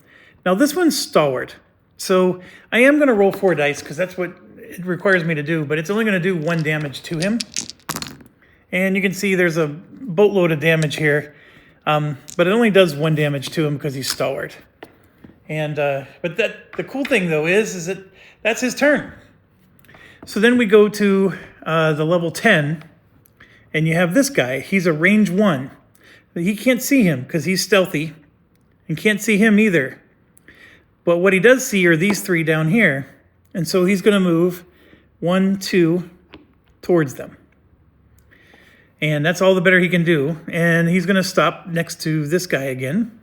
Now this one's stalwart. So I am going to roll 4 dice because that's what it requires me to do. But it's only going to do 1 damage to him. And you can see there's a boatload of damage here. But it only does 1 damage to him because he's stalwart. And but the cool thing though is that that's his turn. So then we go to the level 10, and you have this guy. He's a range 1. He can't see him because he's stealthy, and can't see him either. But what he does see are these 3 down here, and so he's going to move 1, 2 towards them. And that's all the better he can do. And he's going to stop next to this guy again.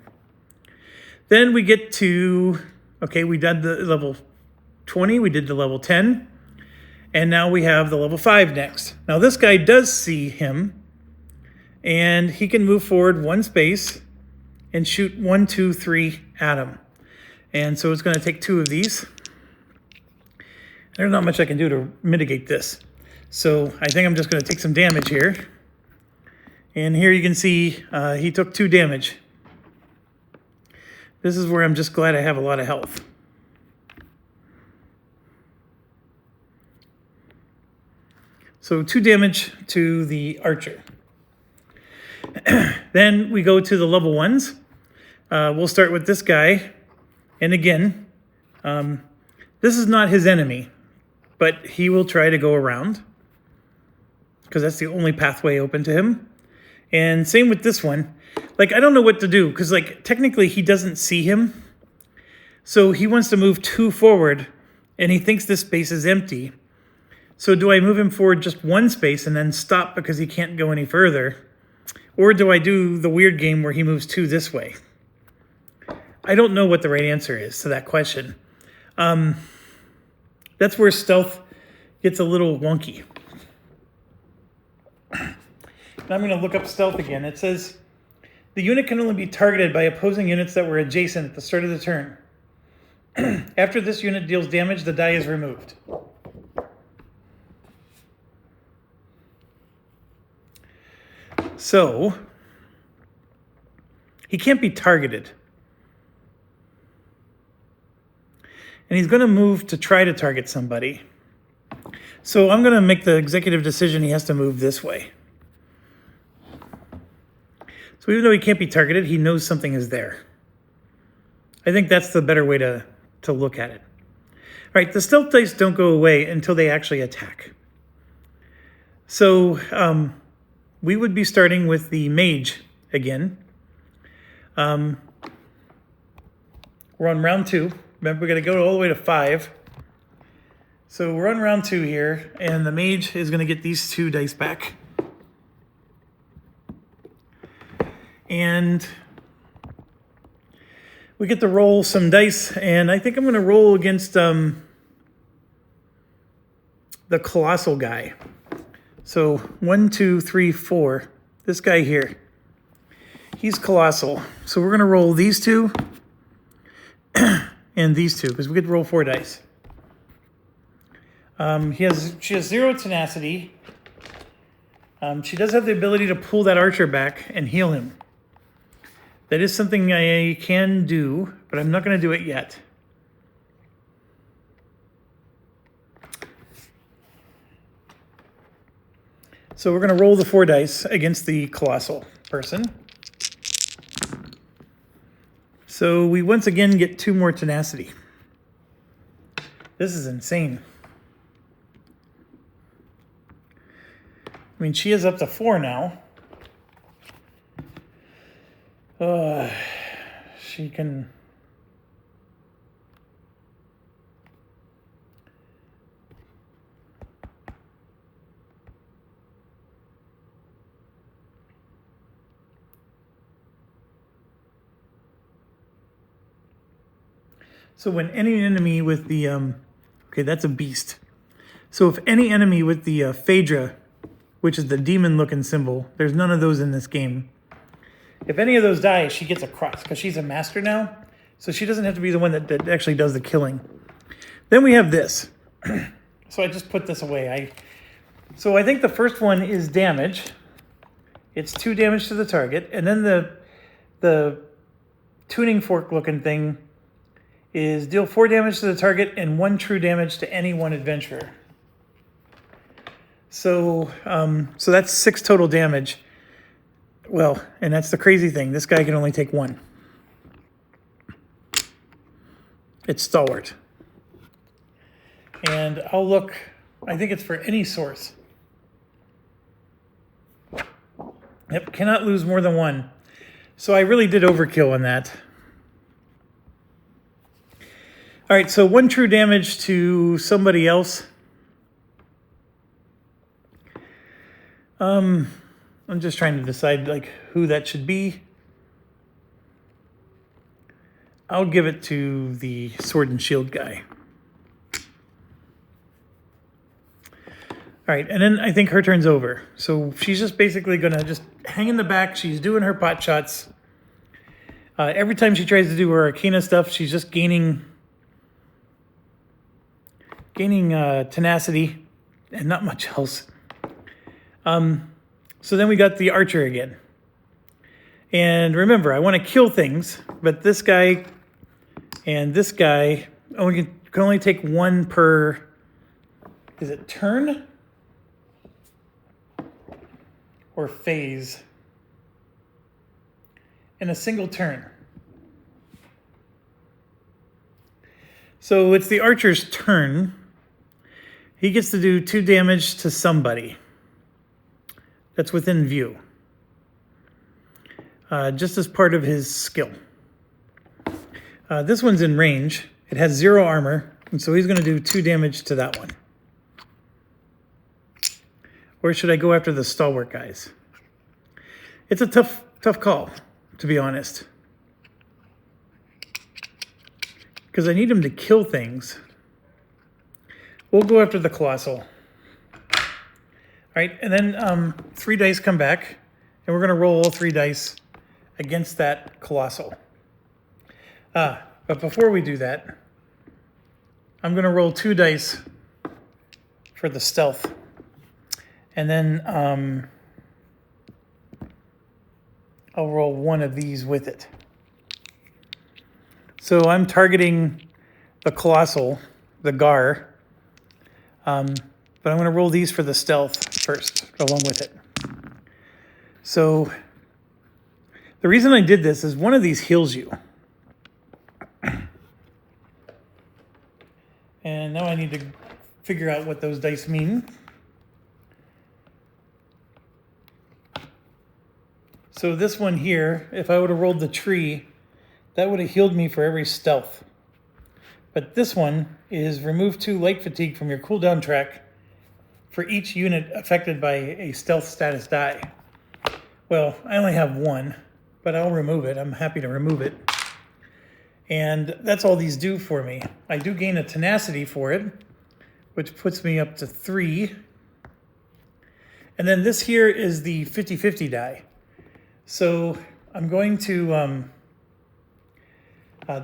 Then we get to, okay, we did the level 20, we did the level 10, and now we have the level 5 next. Now this guy does see him, and he can move forward 1 space and shoot 1, 2, 3 at him. And so it's going to take 2 of these. There's not much I can do to mitigate this. So I think I'm just going to take some damage here. And here you can see he took 2 damage. This is where I'm just glad I have a lot of health. So 2 damage to the archer. Then we go to the level 1s. We'll start with this guy. And again, this is not his enemy, but he will try to go around because that's the only pathway open to him. And same with this one. Like, I don't know what to do because, like, technically he doesn't see him. So he wants to move 2 forward and he thinks this space is empty. So do I move him forward just 1 space and then stop because he can't go any further? Or do I do the weird game where he moves 2 this way? I don't know what the right answer is to that question. That's where stealth gets a little wonky. Now I'm going to look up stealth again. It says, the unit can only be targeted by opposing units that were adjacent at the start of the turn. After this unit deals damage, the die is removed. So, he can't be targeted. and he's going to move to try to target somebody. So I'm going to make the executive decision he has to move this way. So even though he can't be targeted, he knows something is there. I think that's the better way to look at it. All right, the stealth dice don't go away until they actually attack. So we would be starting with the mage again. We're on round 2. Remember, we're going to go all the way to 5. So we're on round 2 here, and the mage is going to get these 2 dice back. And we get to roll some dice, and I think I'm going to roll against the colossal guy. So 1, 2, 3, 4. This guy here. He's colossal. So we're going to roll these 2 and these 2, because we get to roll 4 dice. She has 0 tenacity. She does have the ability to pull that archer back and heal him. That is something I can do, but I'm not going to do it yet. So we're going to roll the 4 dice against the colossal person. So we once again get 2 more tenacity. This is insane. I mean, she is up to 4 now. She can... So when any enemy with the... okay, that's a beast. So if any enemy with the Phaedra, which is the demon-looking symbol, there's none of those in this game. If any of those die, she gets a cross, because she's a master now. So she doesn't have to be the one that actually does the killing. Then we have this. So I just put this away. So I think the first one is damage. It's 2 damage to the target. And then the tuning fork looking thing is deal 4 damage to the target and 1 true damage to any one adventurer. So that's 6 total damage. Well, and that's the crazy thing. This guy can only take 1. It's stalwart. And I'll look, I think it's for any source. Yep, cannot lose more than 1. So I really did overkill on that. All right, so 1 true damage to somebody else. I'm just trying to decide like who that should be. I'll give it to the sword and shield guy. All right, and then I think her turn's over. So she's just basically gonna just hang in the back. She's doing her pot shots. Every time she tries to do her arcana stuff, she's just gaining tenacity and not much else. So then we got the archer again. And remember, I want to kill things, but this guy and this guy can only take 1 per, is it turn? Or phase? In a single turn. So it's the archer's turn. He gets to do 2 damage to somebody that's within view, just as part of his skill. This one's in range. It has 0 armor, and so he's going to do 2 damage to that one. Or should I go after the stalwart guys? It's a tough call, to be honest. Because I need him to kill things. We'll go after the colossal. All right, and then 3 dice come back, and we're going to roll all 3 dice against that colossal. But before we do that, I'm going to roll 2 dice for the stealth. And then I'll roll 1 of these with it. So I'm targeting the Colossal, the Gar. But I'm going to roll these for the stealth first, along with it. So the reason I did this is one of these heals you. And now I need to figure out what those dice mean. So this one here, if I would have rolled the tree, that would have healed me for every stealth. But this one is remove 2 light fatigue from your cooldown track for each unit affected by a stealth status die. Well, I only have 1, but I'll remove it. I'm happy to remove it. And that's all these do for me. I do gain a tenacity for it, which puts me up to 3. And then this here is the 50-50 die. So I'm going to,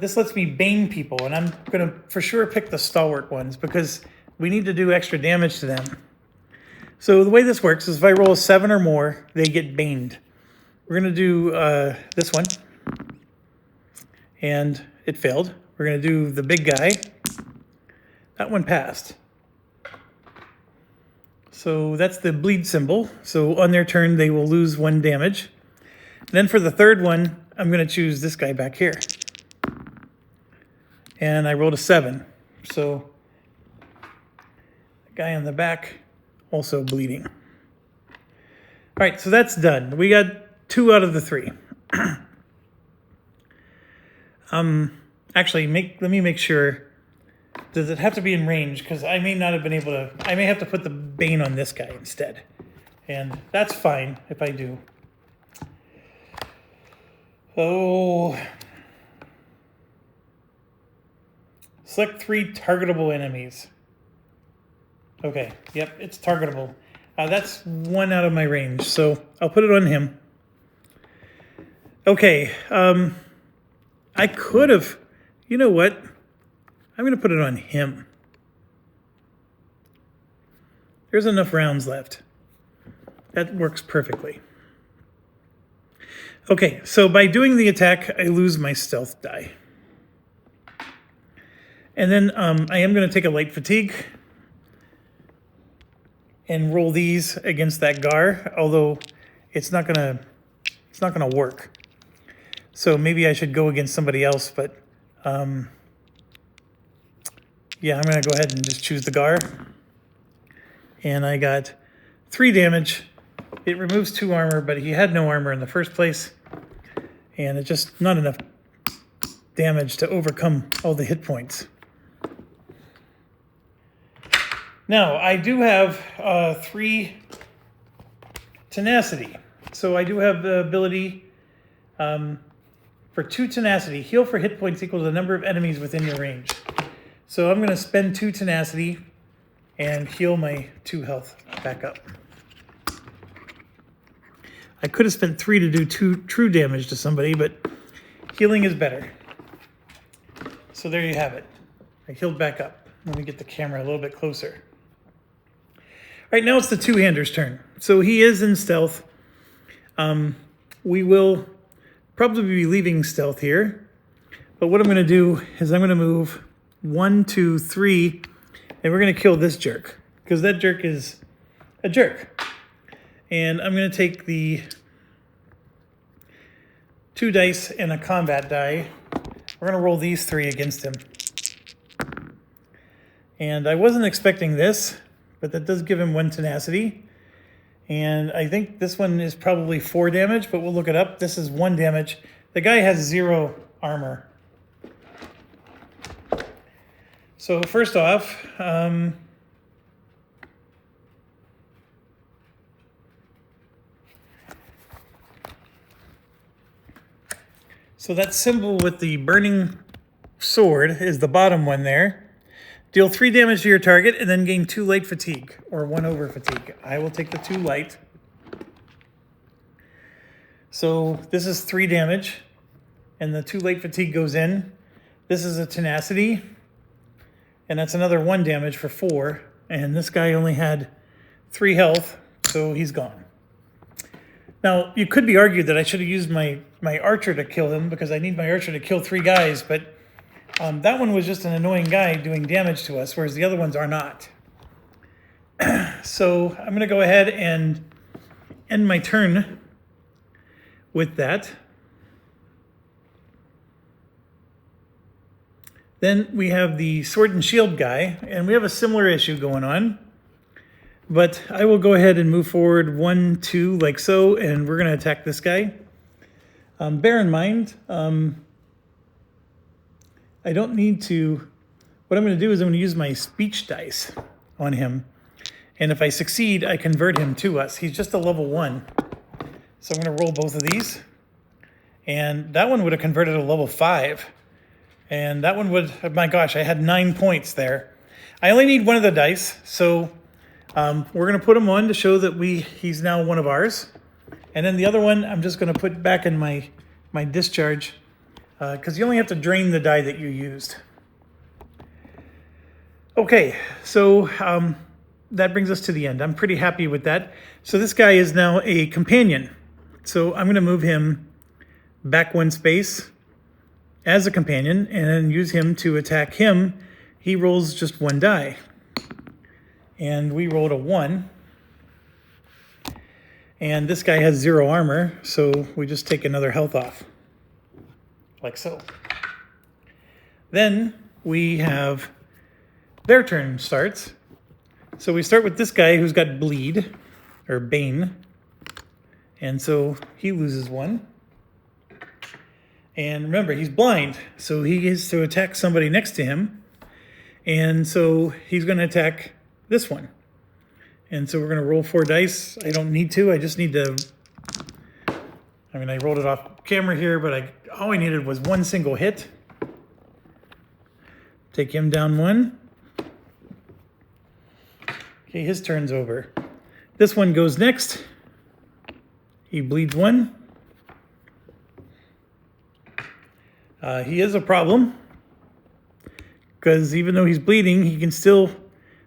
this lets me bane people, and I'm going to for sure pick the stalwart ones because we need to do extra damage to them. So the way this works is if I roll a 7 or more, they get baned. We're going to do this one, and it failed. We're going to do the big guy. That one passed. So that's the bleed symbol. So on their turn, they will lose 1 damage. And then for the third one, I'm going to choose this guy back here. And I rolled a 7. So the guy on the back also bleeding. All right, so that's done. We got 2 out of the 3. Actually, let me make sure. Does it have to be in range? Because I may not have been able to. I may have to put the Bane on this guy instead. And that's fine if I do. Oh. Select 3 targetable enemies. Okay, yep, it's targetable. That's 1 out of my range, so I'll put it on him. Okay, I could have, you know what? I'm going to put it on him. There's enough rounds left. That works perfectly. Okay, so by doing the attack, I lose my stealth die. And then I am going to take a light fatigue and roll these against that Gar, although it's not gonna work. So maybe I should go against somebody else, but yeah, I'm gonna go ahead and just choose the Gar. And I got 3 damage. It removes 2 armor, but he had no armor in the first place. And it's just not enough damage to overcome all the hit points. Now, I do have 3 tenacity. So I do have the ability for 2 tenacity. Heal for hit points equal to the number of enemies within your range. So I'm going to spend 2 tenacity and heal my 2 health back up. I could have spent 3 to do 2 true damage to somebody, but healing is better. So there you have it. I healed back up. Let me get the camera a little bit closer. All right, now it's the two-hander's turn. So he is in stealth. We will probably be leaving stealth here. But what I'm going to do is I'm going to move 1, 2, 3, and we're going to kill this jerk. Because that jerk is a jerk. And I'm going to take the 2 dice and a combat die. We're going to roll these 3 against him. And I wasn't expecting this, but that does give him 1 tenacity. And I think this one is probably 4 damage, but we'll look it up. This is 1 damage. The guy has 0 armor. So first off, so that symbol with the burning sword is the bottom one there. Deal 3 damage to your target and then gain 2 light fatigue or 1 over fatigue. I will take the 2 light. So this is 3 damage and the 2 light fatigue goes in. This is a tenacity and that's another 1 damage for 4. And this guy only had 3 health, so he's gone. Now, you could be argued that I should have used my archer to kill him because I need my archer to kill 3 guys, but That one was just an annoying guy doing damage to us, whereas the other ones are not. So I'm going to go ahead and end my turn with that. Then we have the sword and shield guy, and we have a similar issue going on. But I will go ahead and move forward 1, 2, like so, and we're going to attack this guy. Bear in mind, I don't need to... What I'm going to do is I'm going to use my speech dice on him. And if I succeed, I convert him to us. He's just a level 1. So I'm going to roll both of these. And that one would have converted to level 5. And that one would... Oh my gosh, I had 9 points there. I only need one of the dice, so we're going to put him on to show that he's now one of ours. And then the other one, I'm just going to put back in my discharge, because you only have to drain the die that you used. Okay, so that brings us to the end. I'm pretty happy with that. So this guy is now a companion. So I'm going to move him back 1 space as a companion and then use him to attack him. He rolls just 1 die. And we rolled a 1. And this guy has 0 armor, so we just take another health off. Like so. Then we have their turn starts. So we start with this guy who's got bleed, or bane. And so he loses 1. And remember, he's blind, so he gets to attack somebody next to him. And so he's going to attack this one. And so we're going to roll 4 dice. I don't need to. I just need to... I mean, I rolled it off camera here, but all I needed was 1 single hit. Take him down 1. Okay, his turn's over. This one goes next. He bleeds 1. He is a problem, because even though he's bleeding, he can still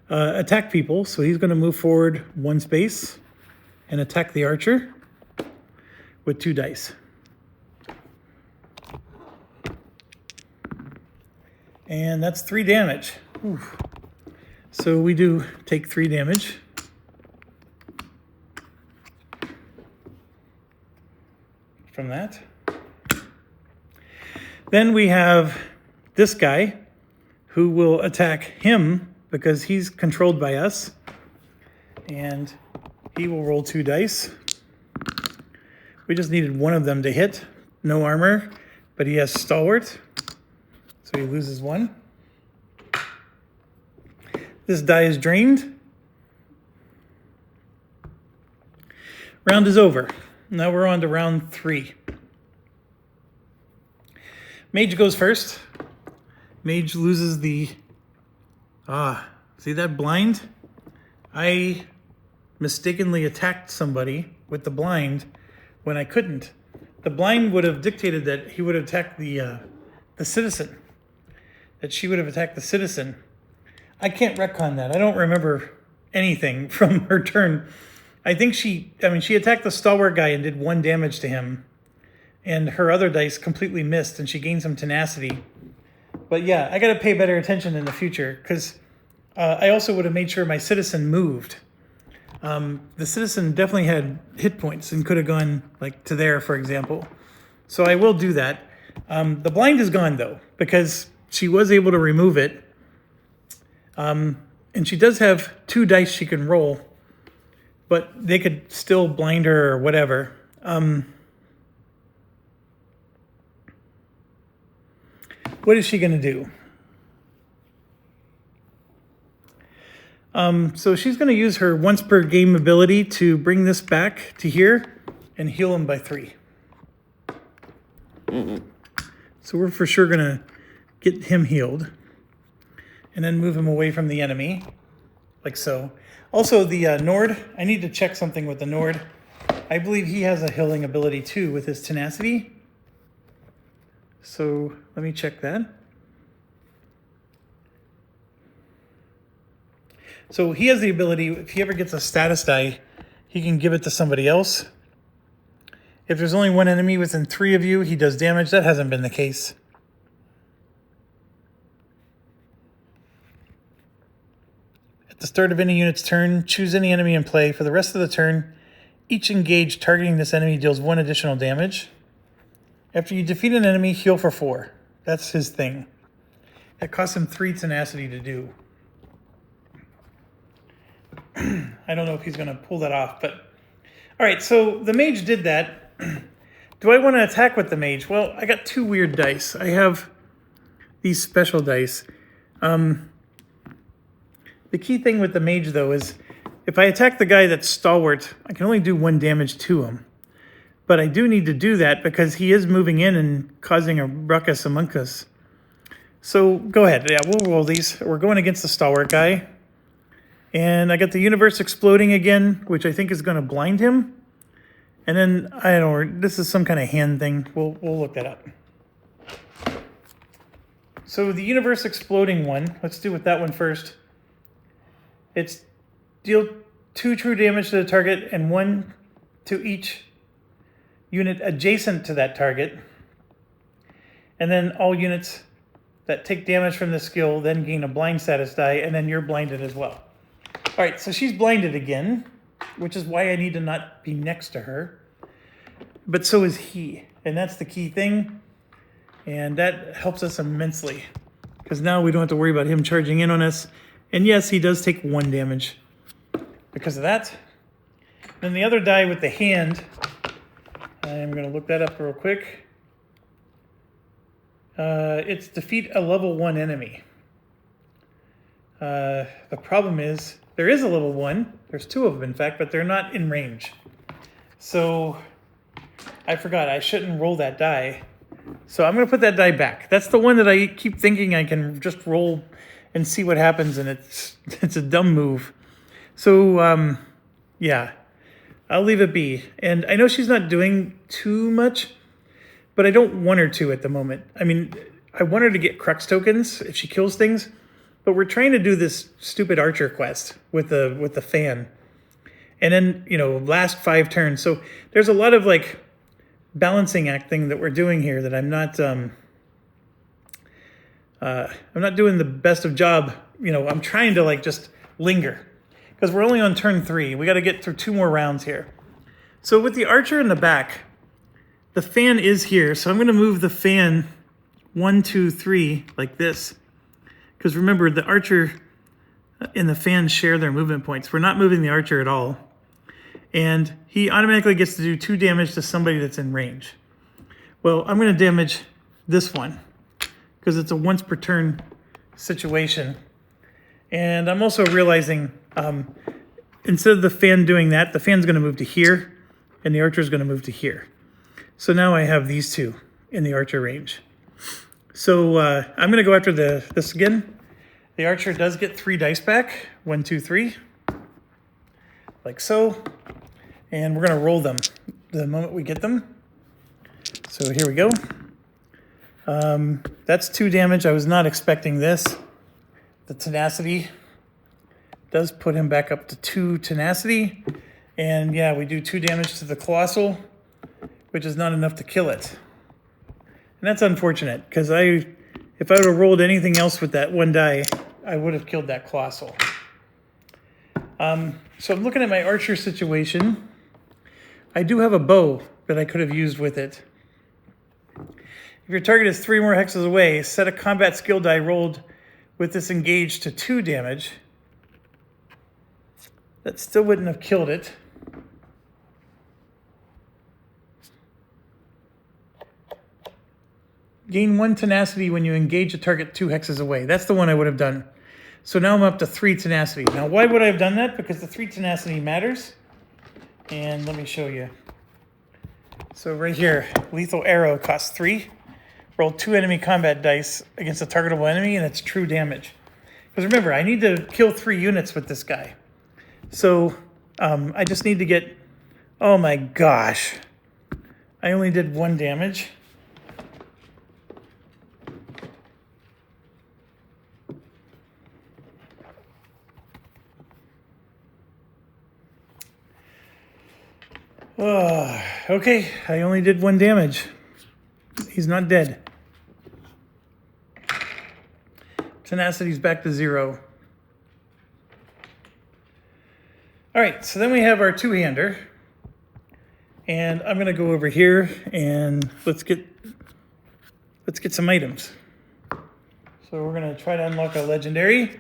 attack people. So he's going to move forward 1 space and attack the archer with 2 dice. And that's 3 damage. Oof. So we do take 3 damage. From that. Then we have this guy who will attack him because he's controlled by us. And he will roll 2 dice. We just needed 1 of them to hit. No armor, but he has stalwart. So he loses 1. This die is drained. Round is over. Now we're on to round 3. Mage goes first. Mage loses the... see that blind? I mistakenly attacked somebody with the blind when I couldn't. The blind would have dictated that he would attack the citizen. That she would have attacked the citizen. I can't retcon that. I don't remember anything from her turn. I think she attacked the stalwart guy and did 1 damage to him. And her other dice completely missed, and she gained some tenacity. But yeah, I got to pay better attention in the future, because I also would have made sure my citizen moved. The citizen definitely had hit points and could have gone like to there, for example. So I will do that. The blind is gone, though, because she was able to remove it. And she does have 2 dice she can roll, but they could still blind her or whatever. What is she going to do? So she's going to use her once per game ability to bring this back to here and heal him by 3. So we're for sure going to get him healed. And then move him away from the enemy, like so. Also, the Nord, I need to check something with the Nord. I believe he has a healing ability too with his tenacity. So let me check that. So he has the ability, if he ever gets a status die, he can give it to somebody else. If there's only 1 enemy within 3 of you, he does damage. That hasn't been the case. At the start of any unit's turn, choose any enemy in play. For the rest of the turn, each engage targeting this enemy deals 1 additional damage. After you defeat an enemy, heal for 4. That's his thing. That costs him 3 tenacity to do. I don't know if he's going to pull that off, but... Alright, so the mage did that. Do I want to attack with the mage? Well, I got 2 weird dice. I have these special dice. The key thing with the mage, though, is if I attack the guy that's stalwart, I can only do 1 damage to him. But I do need to do that because he is moving in and causing a ruckus among us. So go ahead. Yeah, we'll roll these. We're going against the stalwart guy. And I got the universe exploding again, which I think is going to blind him. And then, I don't know, this is some kind of hand thing. We'll look that up. So the universe exploding one, let's do with that one first. It's deal 2 true damage to the target and 1 to each unit adjacent to that target. And then all units that take damage from the skill then gain a blind status die, and then you're blinded as well. All right, so she's blinded again, which is why I need to not be next to her. But so is he, and that's the key thing. And that helps us immensely, because now we don't have to worry about him charging in on us. And yes, he does take 1 damage because of that. Then the other die with the hand, I'm going to look that up real quick. It's defeat a level 1 enemy. The problem is there is a level 1. There's 2 of them, in fact, but they're not in range. So I forgot. I shouldn't roll that die. So I'm going to put that die back. That's the one that I keep thinking I can just roll and see what happens, and it's a dumb move. So, yeah, I'll leave it be. And I know she's not doing too much, but I don't want her to at the moment. I mean, I want her to get Crux tokens if she kills things, but we're trying to do this stupid archer quest with the fan. And then, you know, last 5 turns. So there's a lot of, like, balancing act thing that we're doing here that I'm not doing the best of job. You know, I'm trying to, like, just linger because we're only on turn 3. We got to get through 2 more rounds here. So with the archer in the back, the fan is here. So I'm going to move the fan 1, 2, 3 like this. Because remember, the archer and the fan share their movement points. We're not moving the archer at all. And he automatically gets to do 2 damage to somebody that's in range. Well, I'm going to damage this one because it's a once per turn situation. And I'm also realizing instead of the fan doing that, the fan's going to move to here and the archer's going to move to here. So now I have these 2 in the archer range. So I'm going to go after this again. The archer does get 3 dice back. 1, 2, 3. Like so. And we're going to roll them the moment we get them. So here we go. That's 2 damage. I was not expecting this. The tenacity does put him back up to 2 tenacity. And yeah, we do 2 damage to the colossal, which is not enough to kill it. And that's unfortunate, because if I would have rolled anything else with that 1 die, I would have killed that colossal. So I'm looking at my archer situation. I do have a bow that I could have used with it. If your target is 3 more hexes away, set a combat skill die rolled with this engaged to 2 damage. That still wouldn't have killed it. Gain 1 tenacity when you engage a target 2 hexes away. That's the one I would have done. So now I'm up to 3 tenacity. Now, why would I have done that? Because the 3 tenacity matters. And let me show you. So right here, lethal arrow costs 3. Roll 2 enemy combat dice against a targetable enemy, and it's true damage. Because remember, I need to kill 3 units with this guy. So I just need to get... Oh my gosh. I only did 1 damage. Oh, okay, I only did 1 damage. He's not dead. Tenacity's back to 0. All right, so then we have our two-hander. And I'm gonna go over here and let's get some items. So we're gonna try to unlock a legendary.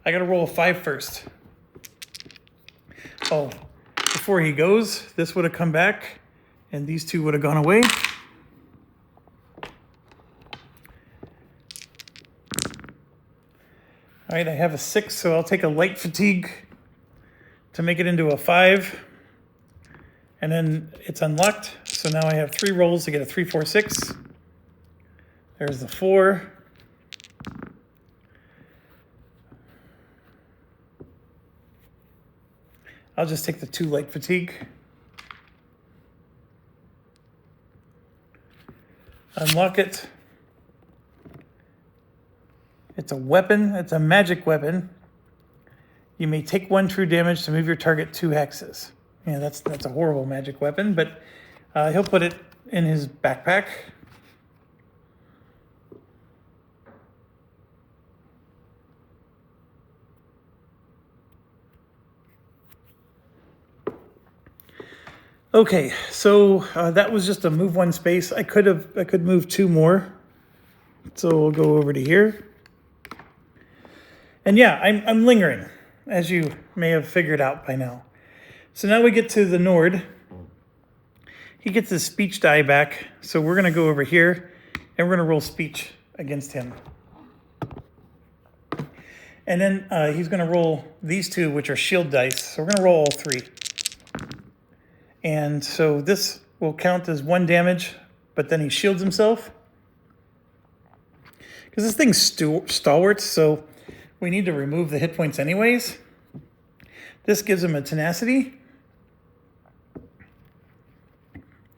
I gotta roll a 5 first. Oh, before he goes, this would have come back and these two would have gone away. All right, I have a 6, so I'll take a light fatigue to make it into a 5. And then it's unlocked. So now I have 3 rolls to get a 3, 4, 6. There's the 4. I'll just take the 2 light fatigue. Unlock it. It's a weapon. It's a magic weapon. You may take 1 true damage to move your target 2 hexes. Yeah, that's a horrible magic weapon, but he'll put it in his backpack. Okay, so that was just a move 1 space. I could move 2 more. So we'll go over to here. And yeah, I'm lingering, as you may have figured out by now. So now we get to the Nord. He gets his speech die back. So we're gonna go over here and we're gonna roll speech against him. And then he's gonna roll these 2, which are shield dice. So we're gonna roll all 3. And so this will count as 1 damage, but then he shields himself. Because this thing's stalwart, so we need to remove the hit points anyways. This gives him a tenacity.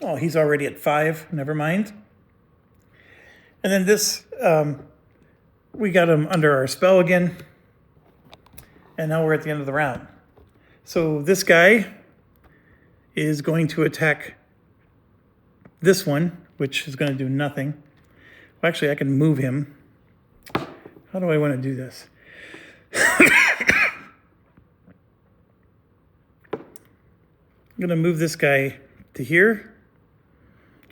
Oh, he's already at 5, never mind. And then this, we got him under our spell again. And now we're at the end of the round. So this guy is going to attack this one, which is going to do nothing. Well, actually, I can move him. How do I want to do this? I'm going to move this guy to here.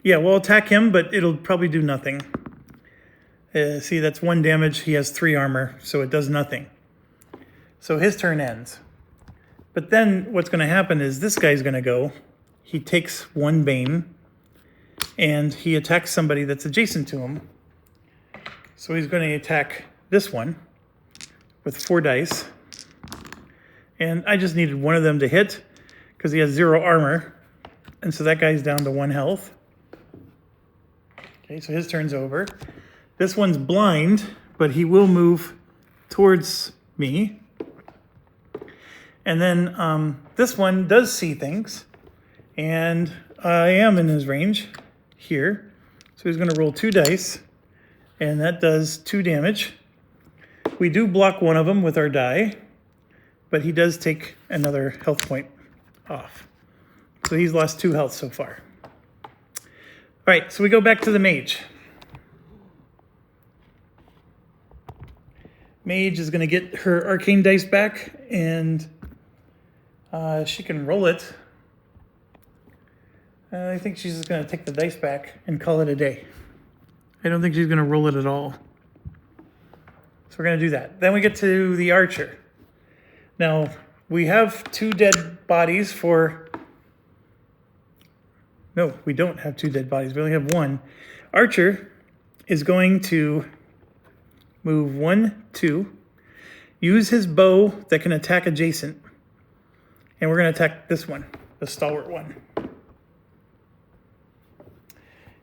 Yeah, we'll attack him, but it'll probably do nothing. See, that's 1 damage. He has 3 armor, so it does nothing. So his turn ends. But then what's going to happen is this guy's going to go. He takes 1 Bane, and he attacks somebody that's adjacent to him. So he's going to attack this one with 4 dice. And I just needed 1 of them to hit because he has 0 armor. And so that guy's down to 1 health. Okay, so his turn's over. This one's blind, but he will move towards me. And then this one does see things. And I am in his range here. So he's going to roll 2 dice. And that does 2 damage. We do block 1 of them with our die. But he does take another health point off. So he's lost 2 health so far. All right, so we go back to the mage. Mage is going to get her arcane dice back, and she can roll it. I think she's just going to take the dice back and call it a day. I don't think she's going to roll it at all. So we're going to do that. Then we get to the archer. Now, we have 2 dead bodies for... No, we don't have 2 dead bodies. We only have 1. Archer is going to move 1, 2, use his bow that can attack adjacent, and we're going to attack this one, the stalwart one.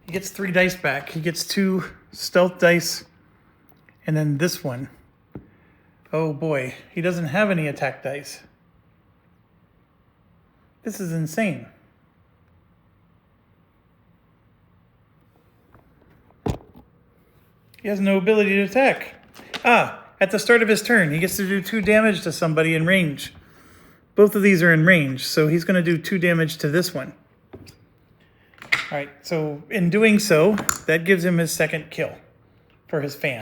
He gets 3 dice back. He gets 2 stealth dice, and then this one. Oh boy, he doesn't have any attack dice. This is insane. He has no ability to attack. At the start of his turn, he gets to do 2 damage to somebody in range. Both of these are in range, so he's going to do 2 damage to this one. All right, so in doing so, that gives him his 2nd kill for his fan.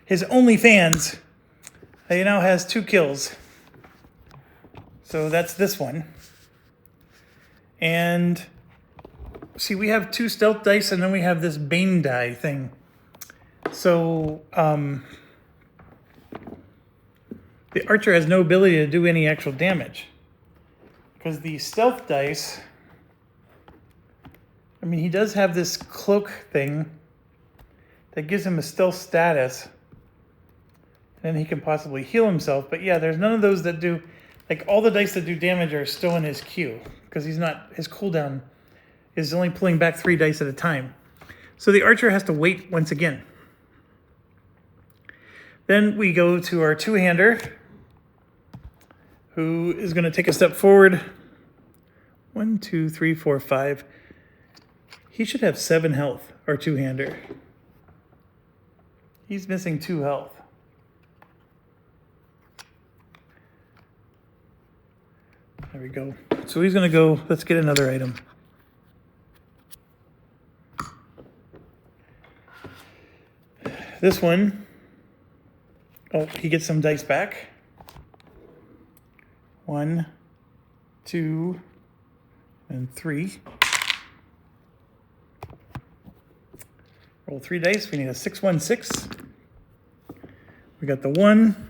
His only fans, He now has 2 kills. So that's this one. And see, we have 2 stealth dice, and then we have this Bane die thing. So the archer has no ability to do any actual damage. Because the stealth dice, I mean, he does have this cloak thing that gives him a stealth status. And he can possibly heal himself. But yeah, there's none of those that do, like all the dice that do damage are still in his queue. Because he's not, his cooldown is only pulling back 3 dice at a time. So the archer has to wait once again. Then we go to our 2-hander, who is going to take a step forward. 1, 2, 3, 4, 5. He should have 7 health, our 2-hander. He's missing 2 health. There we go. So he's going to go, let's get another item. This one, oh, he gets some dice back. 1, 2, and 3. Roll 3 dice. We need a 6, 1, 6. We got the 1.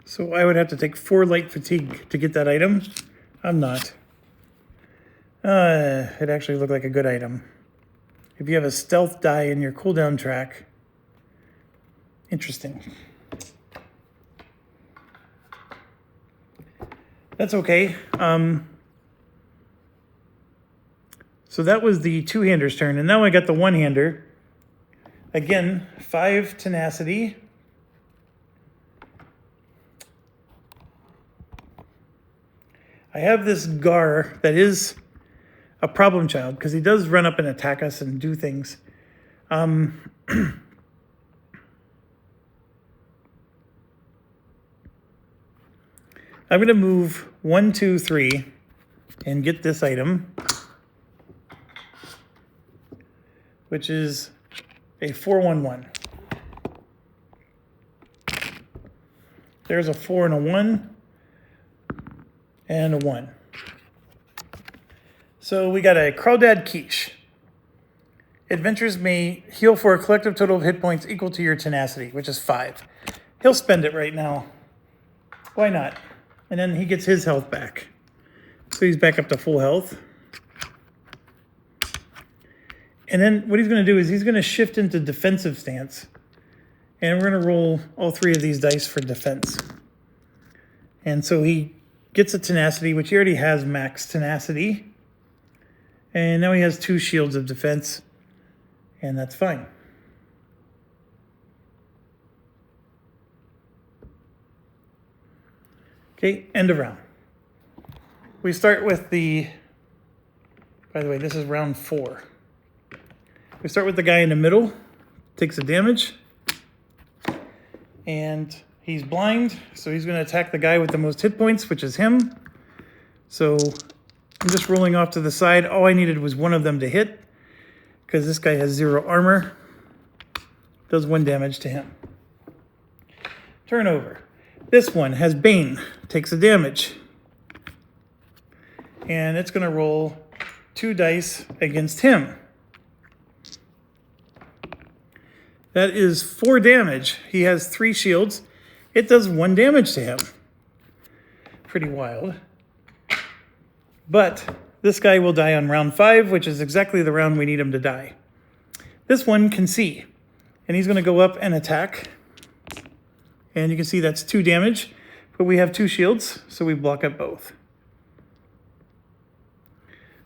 So I would have to take 4 light fatigue to get that item. I'm not. It actually looked like a good item. If you have a stealth die in your cooldown track, interesting. That's okay. So that was the 2-hander's turn, and now I got the 1-hander. Again, 5 tenacity. I have this Gar that is a problem child because he does run up and attack us and do things. I'm going to move 1, 2, 3 and get this item, which is a 4, 1, 1. There's a 4 and a 1 and a 1. So we got a Crawdad Quiche. Adventurers may heal for a collective total of hit points equal to your tenacity, which is 5. He'll spend it right now. Why not? And then he gets his health back. So he's back up to full health. And then what he's going to do is he's going to shift into defensive stance. And we're going to roll all 3 of these dice for defense. And so he gets a tenacity, which he already has max tenacity. And now he has 2 shields of defense. And that's fine. Okay, end of round. We start with the, by the way, this is round 4. We start with the guy in the middle, takes a damage, and he's blind, so he's going to attack the guy with the most hit points, which is him. So I'm just rolling off to the side. All I needed was one of them to hit, because this guy has 0 armor. Does 1 damage to him. Turn over. This one has Bane, takes a damage. And it's going to roll 2 dice against him. That is 4 damage. He has 3 shields. It does 1 damage to him. Pretty wild. But this guy will die on round 5, which is exactly the round we need him to die. This one can see. And he's going to go up and attack. And you can see that's 2 damage. But we have 2 shields, so we block up both.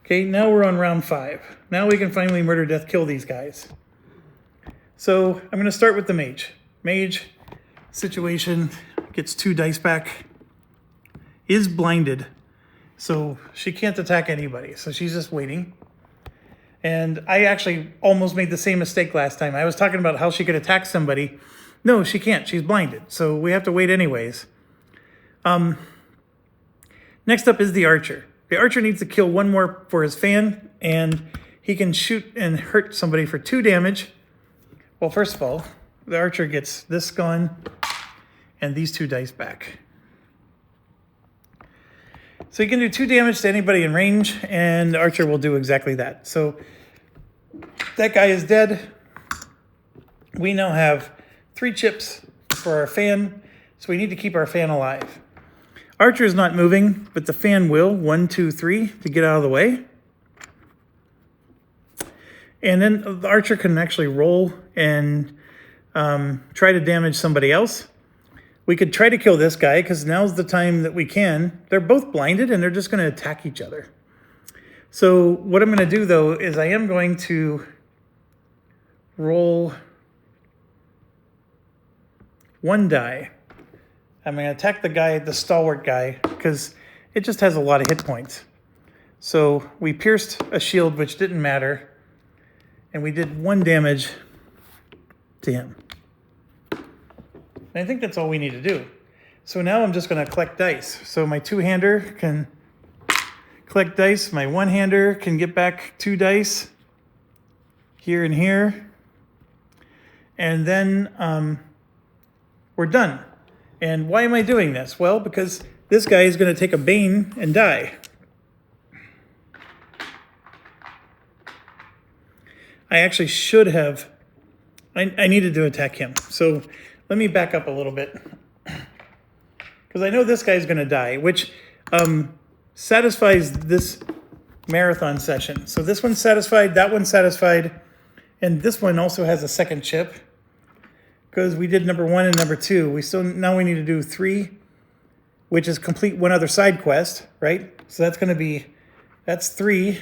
Okay, now we're on round 5. Now we can finally murder, death, kill these guys. So I'm going to start with the mage. Mage situation, gets 2 dice back, is blinded, so she can't attack anybody. So she's just waiting. And I actually almost made the same mistake last time. I was talking about how she could attack somebody. No, she can't. She's blinded. So we have to wait anyways. Next up is the archer. The archer needs to kill 1 more for his fan, and he can shoot and hurt somebody for 2 damage. Well, first of all, the archer gets this gone and these 2 dice back. So you can do 2 damage to anybody in range, and the archer will do exactly that. So that guy is dead. We now have 3 chips for our fan, so we need to keep our fan alive. Archer is not moving, but the fan will. 1, 2, 3 to get out of the way. And then the archer can actually roll and try to damage somebody else. We could try to kill this guy because now's the time that we can. They're both blinded and they're just going to attack each other. So what I'm going to do, though, is I am going to roll 1 die. I'm going to attack the guy, the stalwart guy, because it just has a lot of hit points. So we pierced a shield, which didn't matter. And we did 1 damage to him. And I think that's all we need to do. So now I'm just going to collect dice. So my 2-hander can collect dice. My 1-hander can get back 2 dice here and here. And then we're done. And why am I doing this? Well, because this guy is going to take a Bane and die. I actually should have... I needed to attack him. So let me back up a little bit. Because I know this guy's going to die, which satisfies this marathon session. So this one's satisfied, that one's satisfied, and this one also has a 2nd chip. Because we did number 1 and number 2. Now we need to do 3, which is complete 1 other side quest, right? So that's going to be, that's 3.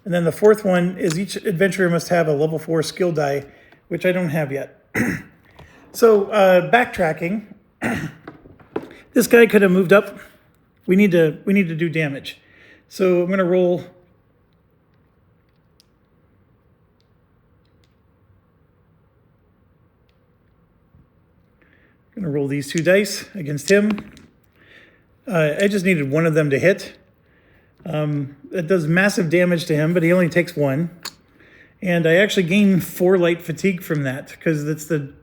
And then the 4th one is each adventurer must have a level 4 skill die, which I don't have yet. So backtracking, this guy could have moved up. We need to do damage. So I'm going to roll. I'm going to roll these 2 dice against him. I just needed 1 of them to hit. It does massive damage to him, but he only takes 1. And I actually gain 4 light fatigue from that because it's the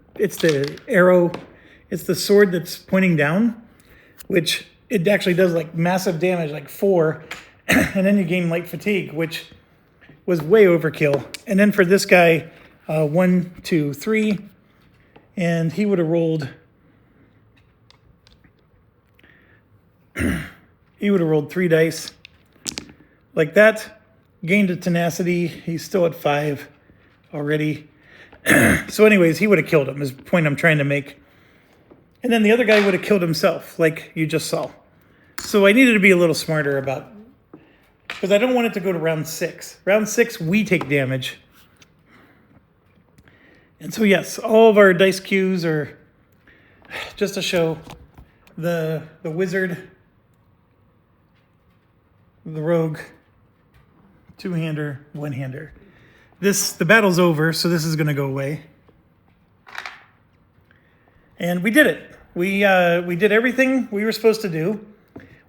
arrow, it's the sword that's pointing down, which it actually does like massive damage, like 4, and then you gain light fatigue, which was way overkill. And then for this guy, 1, 2, 3, and he would have rolled. He would have rolled 3 dice like that, gained a tenacity. He's still at 5 already. So anyways, he would have killed him, is the point I'm trying to make. And then the other guy would have killed himself, like you just saw. So I needed to be a little smarter about, because I don't want it to go to round 6. Round 6, we take damage. And so yes, all of our dice cues are just to show the wizard, the rogue, 2-hander, 1-hander. The battle's over, so this is going to go away. And we did it. We did everything we were supposed to do.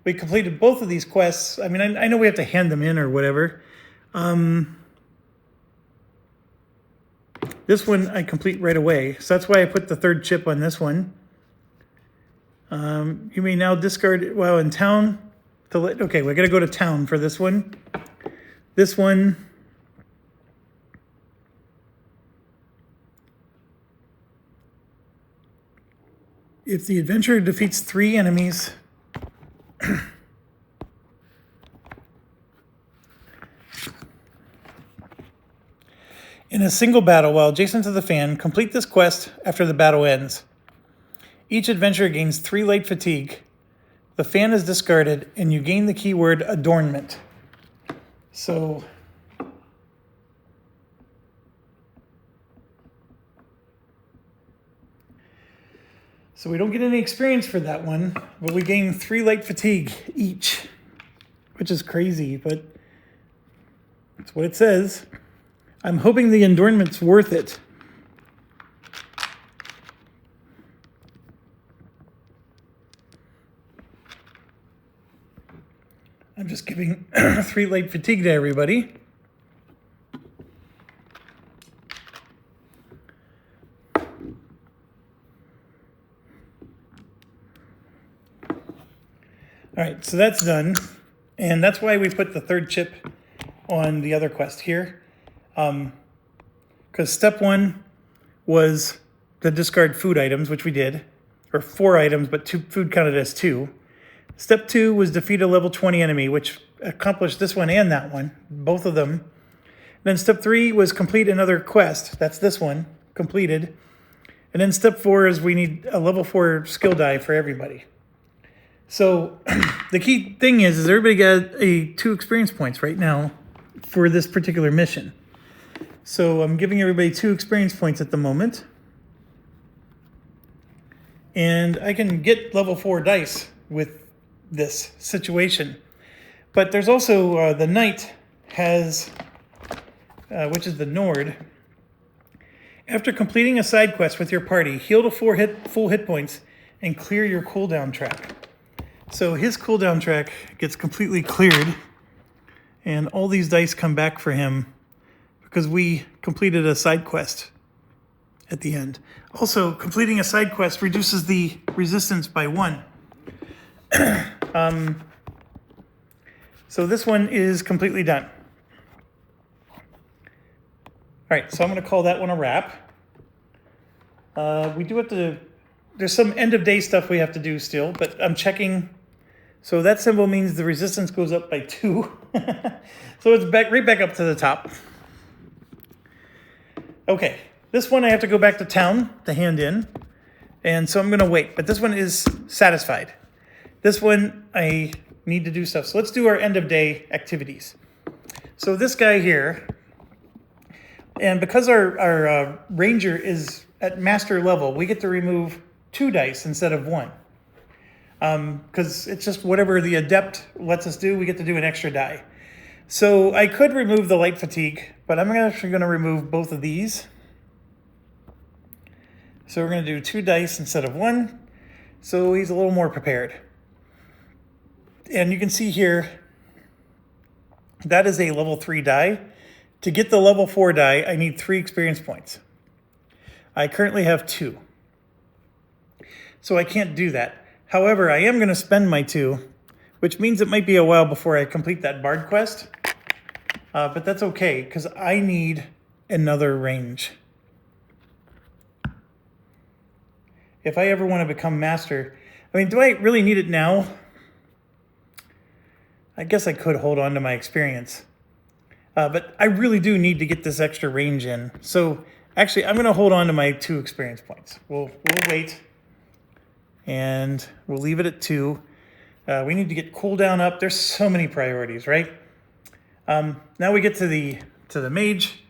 We completed both of these quests. I mean, I know we have to hand them in or whatever. This one I complete right away, so that's why I put the 3rd chip on this one. You may now discard while in town. Okay, we're going to go to town for this one. This one, if the adventurer defeats 3 enemies, in a single battle while adjacent to the fan, complete this quest after the battle ends. Each adventurer gains 3 light fatigue. The fan is discarded, and you gain the keyword adornment. So we don't get any experience for that one, but we gain 3 light fatigue each, which is crazy, but that's what it says. I'm hoping the adornment's worth it. I'm just giving 3 light fatigue to everybody. All right, so that's done. And that's why we put the third chip on the other quest here. Because step 1 was to discard food items, which we did. Or 4 items, but food counted as 2. Step 2 was defeat a level 20 enemy, which accomplished this one and that one, both of them. Then step 3 was complete another quest. That's this one, completed. And then step 4 is we need a level 4 skill die for everybody. So the key thing is everybody got 2 experience points right now for this particular mission. So I'm giving everybody 2 experience points at the moment. And I can get level 4 dice with this situation. But there's also the knight has, which is the Nord. After completing a side quest with your party, heal to full hit points and clear your cooldown track. So his cooldown track gets completely cleared, and all these dice come back for him because we completed a side quest at the end. Also, completing a side quest reduces the resistance by 1. So this one is completely done. All right, so I'm going to call that one a wrap. We do have to, there's some end of day stuff we have to do still, but I'm checking. So that symbol means the resistance goes up by 2. So it's right back up to the top. Okay, this one I have to go back to town to hand in. And so I'm going to wait, but this one is satisfied. This one I need to do stuff. So let's do our end of day activities. So this guy here, and because our ranger is at master level, we get to remove 2 dice instead of 1. Because it's just whatever the adept lets us do, we get to do an extra die. So I could remove the light fatigue, but I'm actually going to remove both of these. So we're going to do 2 dice instead of 1. So he's a little more prepared. And you can see here, that is a level 3 die. To get the level 4 die, I need 3 experience points. I currently have 2. So I can't do that. However, I am going to spend my 2, which means it might be a while before I complete that bard quest. But that's okay, because I need another range. If I ever want to become master, I mean, do I really need it now? I guess I could hold on to my experience. But I really do need to get this extra range in. So actually, I'm going to hold on to my 2 experience points. We'll wait. And we'll leave it at 2. We need to get cooldown up. There's so many priorities, right? Now we get to the mage.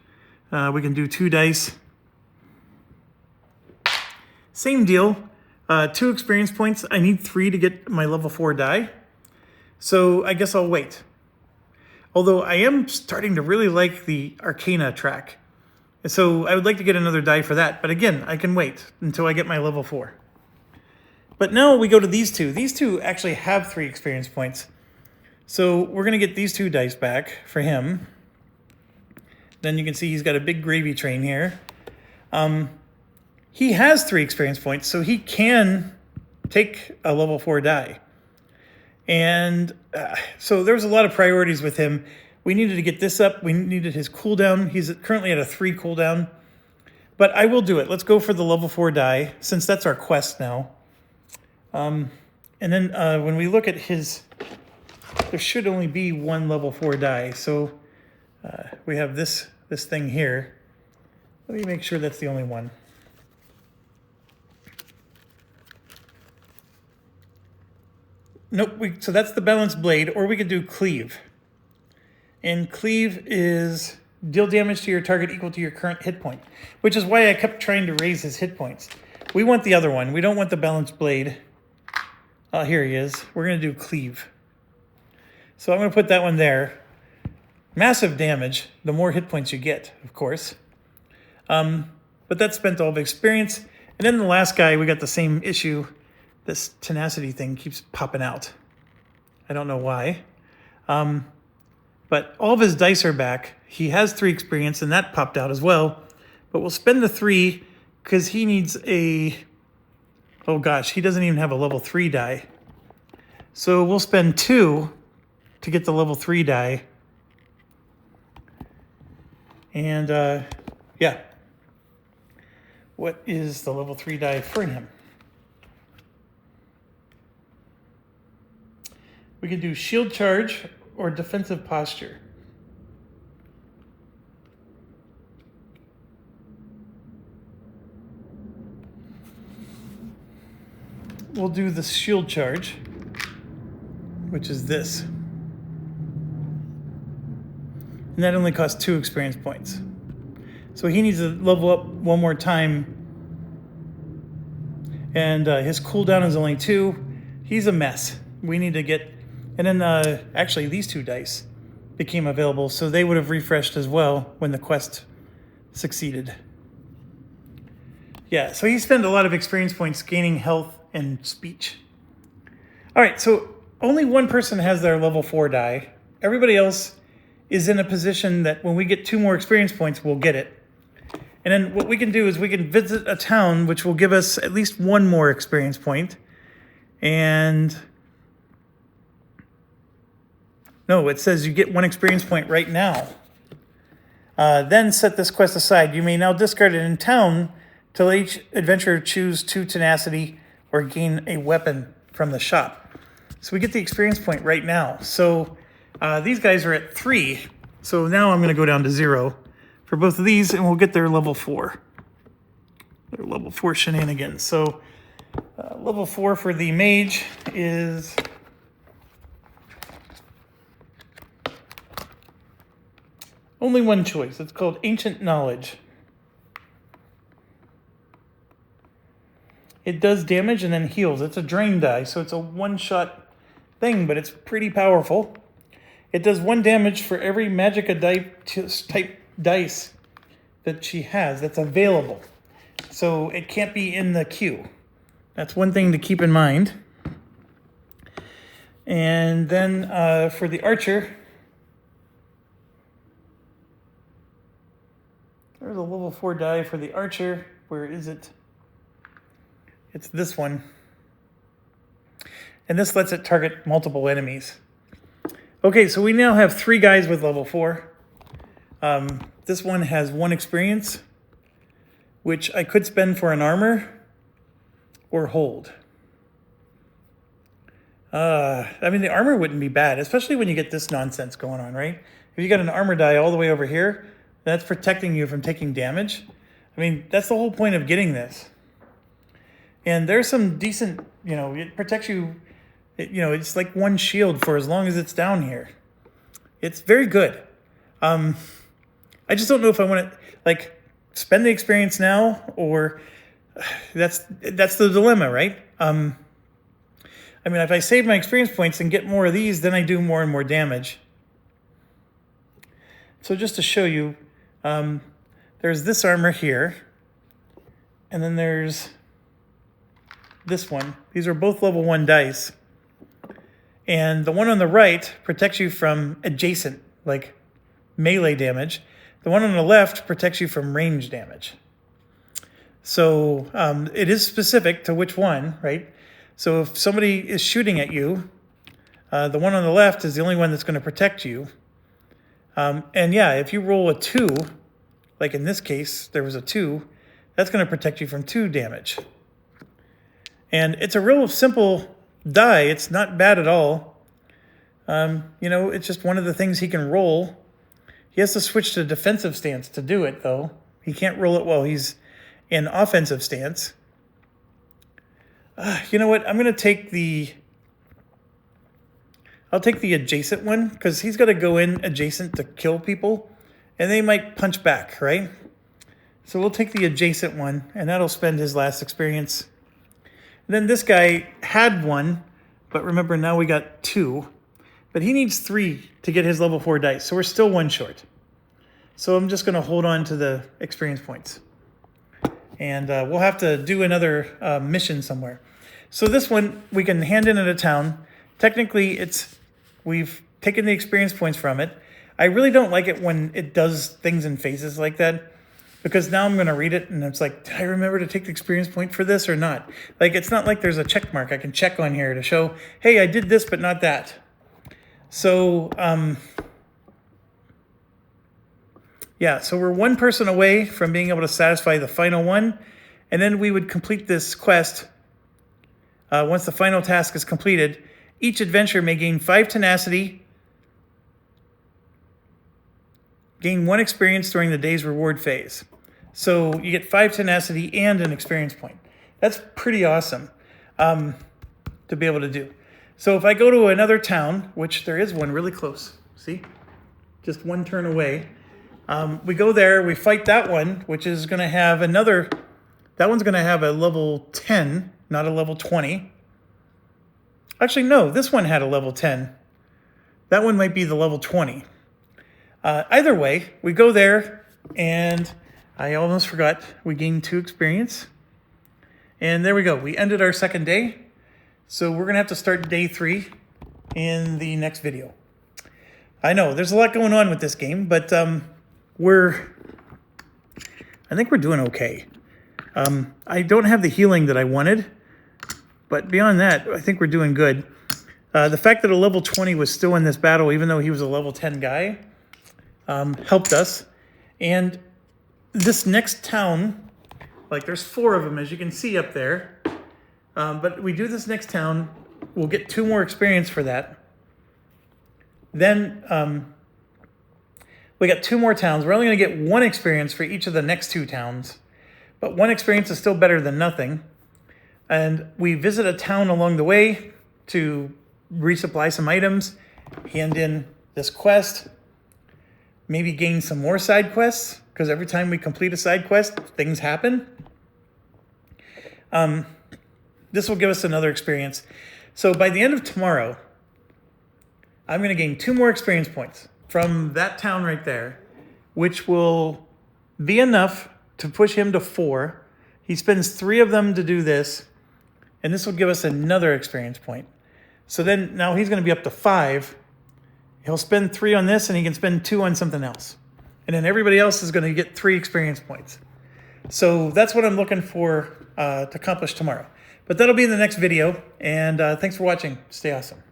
We can do 2 dice. Same deal. 2 experience points. I need 3 to get my level 4 die. So I guess I'll wait. Although I am starting to really like the Arcana track. So I would like to get another die for that. But again, I can wait until I get my level 4. But now we go to these 2. These 2 actually have 3 experience points. So we're going to get these 2 dice back for him. Then you can see he's got a big gravy train here. He has 3 experience points, so he can take a level 4 die. And so there's a lot of priorities with him. We needed to get this up. We needed his cooldown. He's currently at a 3 cooldown. But I will do it. Let's go for the level 4 die, since that's our quest now. And then when we look at his, there should only be 1 level 4 die. So we have this thing here. Let me make sure that's the only one. Nope, so that's the balanced blade, or we could do cleave. And cleave is deal damage to your target equal to your current hit point, which is why I kept trying to raise his hit points. We want the other one. We don't want the balanced blade. Here he is. We're going to do cleave. So I'm going to put that one there. Massive damage, the more hit points you get, of course. But that spent all of experience. And then the last guy, we got the same issue. This tenacity thing keeps popping out. I don't know why. But all of his dice are back. He has 3 experience, and that popped out as well. But we'll spend the 3 because he needs a... Oh gosh, he doesn't even have a level 3 die. So we'll spend 2 to get the level 3 die. And yeah. What is the level 3 die for him? We can do shield charge or defensive posture. We'll do the shield charge, which is this. And that only costs 2 experience points. So he needs to level up one more time. And his cooldown is only 2. He's a mess. We need to get... And then actually these 2 dice became available, so they would have refreshed as well when the quest succeeded. Yeah, so he spent a lot of experience points gaining health and speech. All right, so only one person has their level 4 die. Everybody else is in a position that when we get 2 more experience points, we'll get it. And then what we can do is we can visit a town, which will give us at least 1 more experience point. And no, it says you get 1 experience point right now. Then set this quest aside. You may now discard it in town to let each adventurer choose 2 tenacity or gain a weapon from the shop. So we get the experience point right now. So these guys are at 3. So now I'm going to go down to 0 for both of these, and we'll get their level 4. Their level 4 shenanigans. So level 4 for the mage is... only one choice. It's called Ancient Knowledge. It does damage and then heals. It's a drain die, so it's a one-shot thing, but it's pretty powerful. It does 1 damage for every Magicka type dice that she has that's available. So it can't be in the queue. That's one thing to keep in mind. And then for the archer, there's a level 4 die for the archer. Where is it? It's this one. And this lets it target multiple enemies. Okay, so we now have 3 guys with level 4. This one has 1 experience, which I could spend for an armor or hold. I mean, the armor wouldn't be bad, especially when you get this nonsense going on, right? If you got an armor die all the way over here, that's protecting you from taking damage. I mean, that's the whole point of getting this. And there's some decent, it protects you, it's like 1 shield for as long as it's down here. It's very good. I just don't know if I want to, spend the experience now, or that's the dilemma, right? I mean, if I save my experience points and get more of these, then I do more and more damage. So just to show you, there's this armor here, and then there's this one. These are both level 1 dice. And the one on the right protects you from adjacent, like melee damage. The one on the left protects you from range damage. So it is specific to which one, right? So if somebody is shooting at you, the one on the left is the only one that's going to protect you. And yeah, if you roll a 2, like in this case, there was a 2, that's going to protect you from 2 damage. And it's a real simple die. It's not bad at all. It's just one of the things he can roll. He has to switch to defensive stance to do it, though. He can't roll it while he's in offensive stance. You know what? I'm going to take I'll take the adjacent one, because he's got to go in adjacent to kill people, and they might punch back, right? So we'll take the adjacent one, and that'll spend his last experience. And then this guy had 1, but remember, now we got 2. But he needs 3 to get his level 4 dice, so we're still 1 short. So I'm just going to hold on to the experience points. And we'll have to do another mission somewhere. So this one, we can hand in at a town. Technically, we've taken the experience points from it. I really don't like it when it does things in phases like that. because now I'm going to read it and it's like, did I remember to take the experience point for this or not? Like, it's not like there's a check mark I can check on here to show, hey, I did this, but not that. So, yeah, so we're one person away from being able to satisfy the final one. And then we would complete this quest. Once the final task is completed, each adventure may gain 5 tenacity, gain 1 experience during the day's reward phase. So you get 5 tenacity and an experience point. That's pretty awesome to be able to do. So if I go to another town, which there is one really close, see? Just one turn away. We go there, we fight that one, which is going to have another... That one's going to have a level 10, not a level 20. Actually, no, this one had a level 10. That one might be the level 20. Either way, we go there, and I almost forgot, we gained 2 experience. And there we go. We ended our second day. So we're going to have to start day 3 in the next video. I know, there's a lot going on with this game, but I think we're doing okay. I don't have the healing that I wanted, but beyond that, I think we're doing good. The fact that a level 20 was still in this battle, even though he was a level 10 guy, helped us. And this next town, like there's 4 of them, as you can see up there. But we do this next town, we'll get 2 more experience for that. Then we got 2 more towns. We're only going to get 1 experience for each of the next 2 towns. But 1 experience is still better than nothing. And we visit a town along the way to resupply some items, hand in this quest, maybe gain some more side quests, because every time we complete a side quest, things happen. This will give us another experience. So by the end of tomorrow, I'm going to gain 2 more experience points from that town right there, which will be enough to push him to 4. He spends 3 of them to do this, and this will give us another experience point. So then now he's going to be up to 5. He'll spend 3 on this, and he can spend 2 on something else. And then everybody else is going to get 3 experience points. So that's what I'm looking for to accomplish tomorrow. But that'll be in the next video, and thanks for watching. Stay awesome.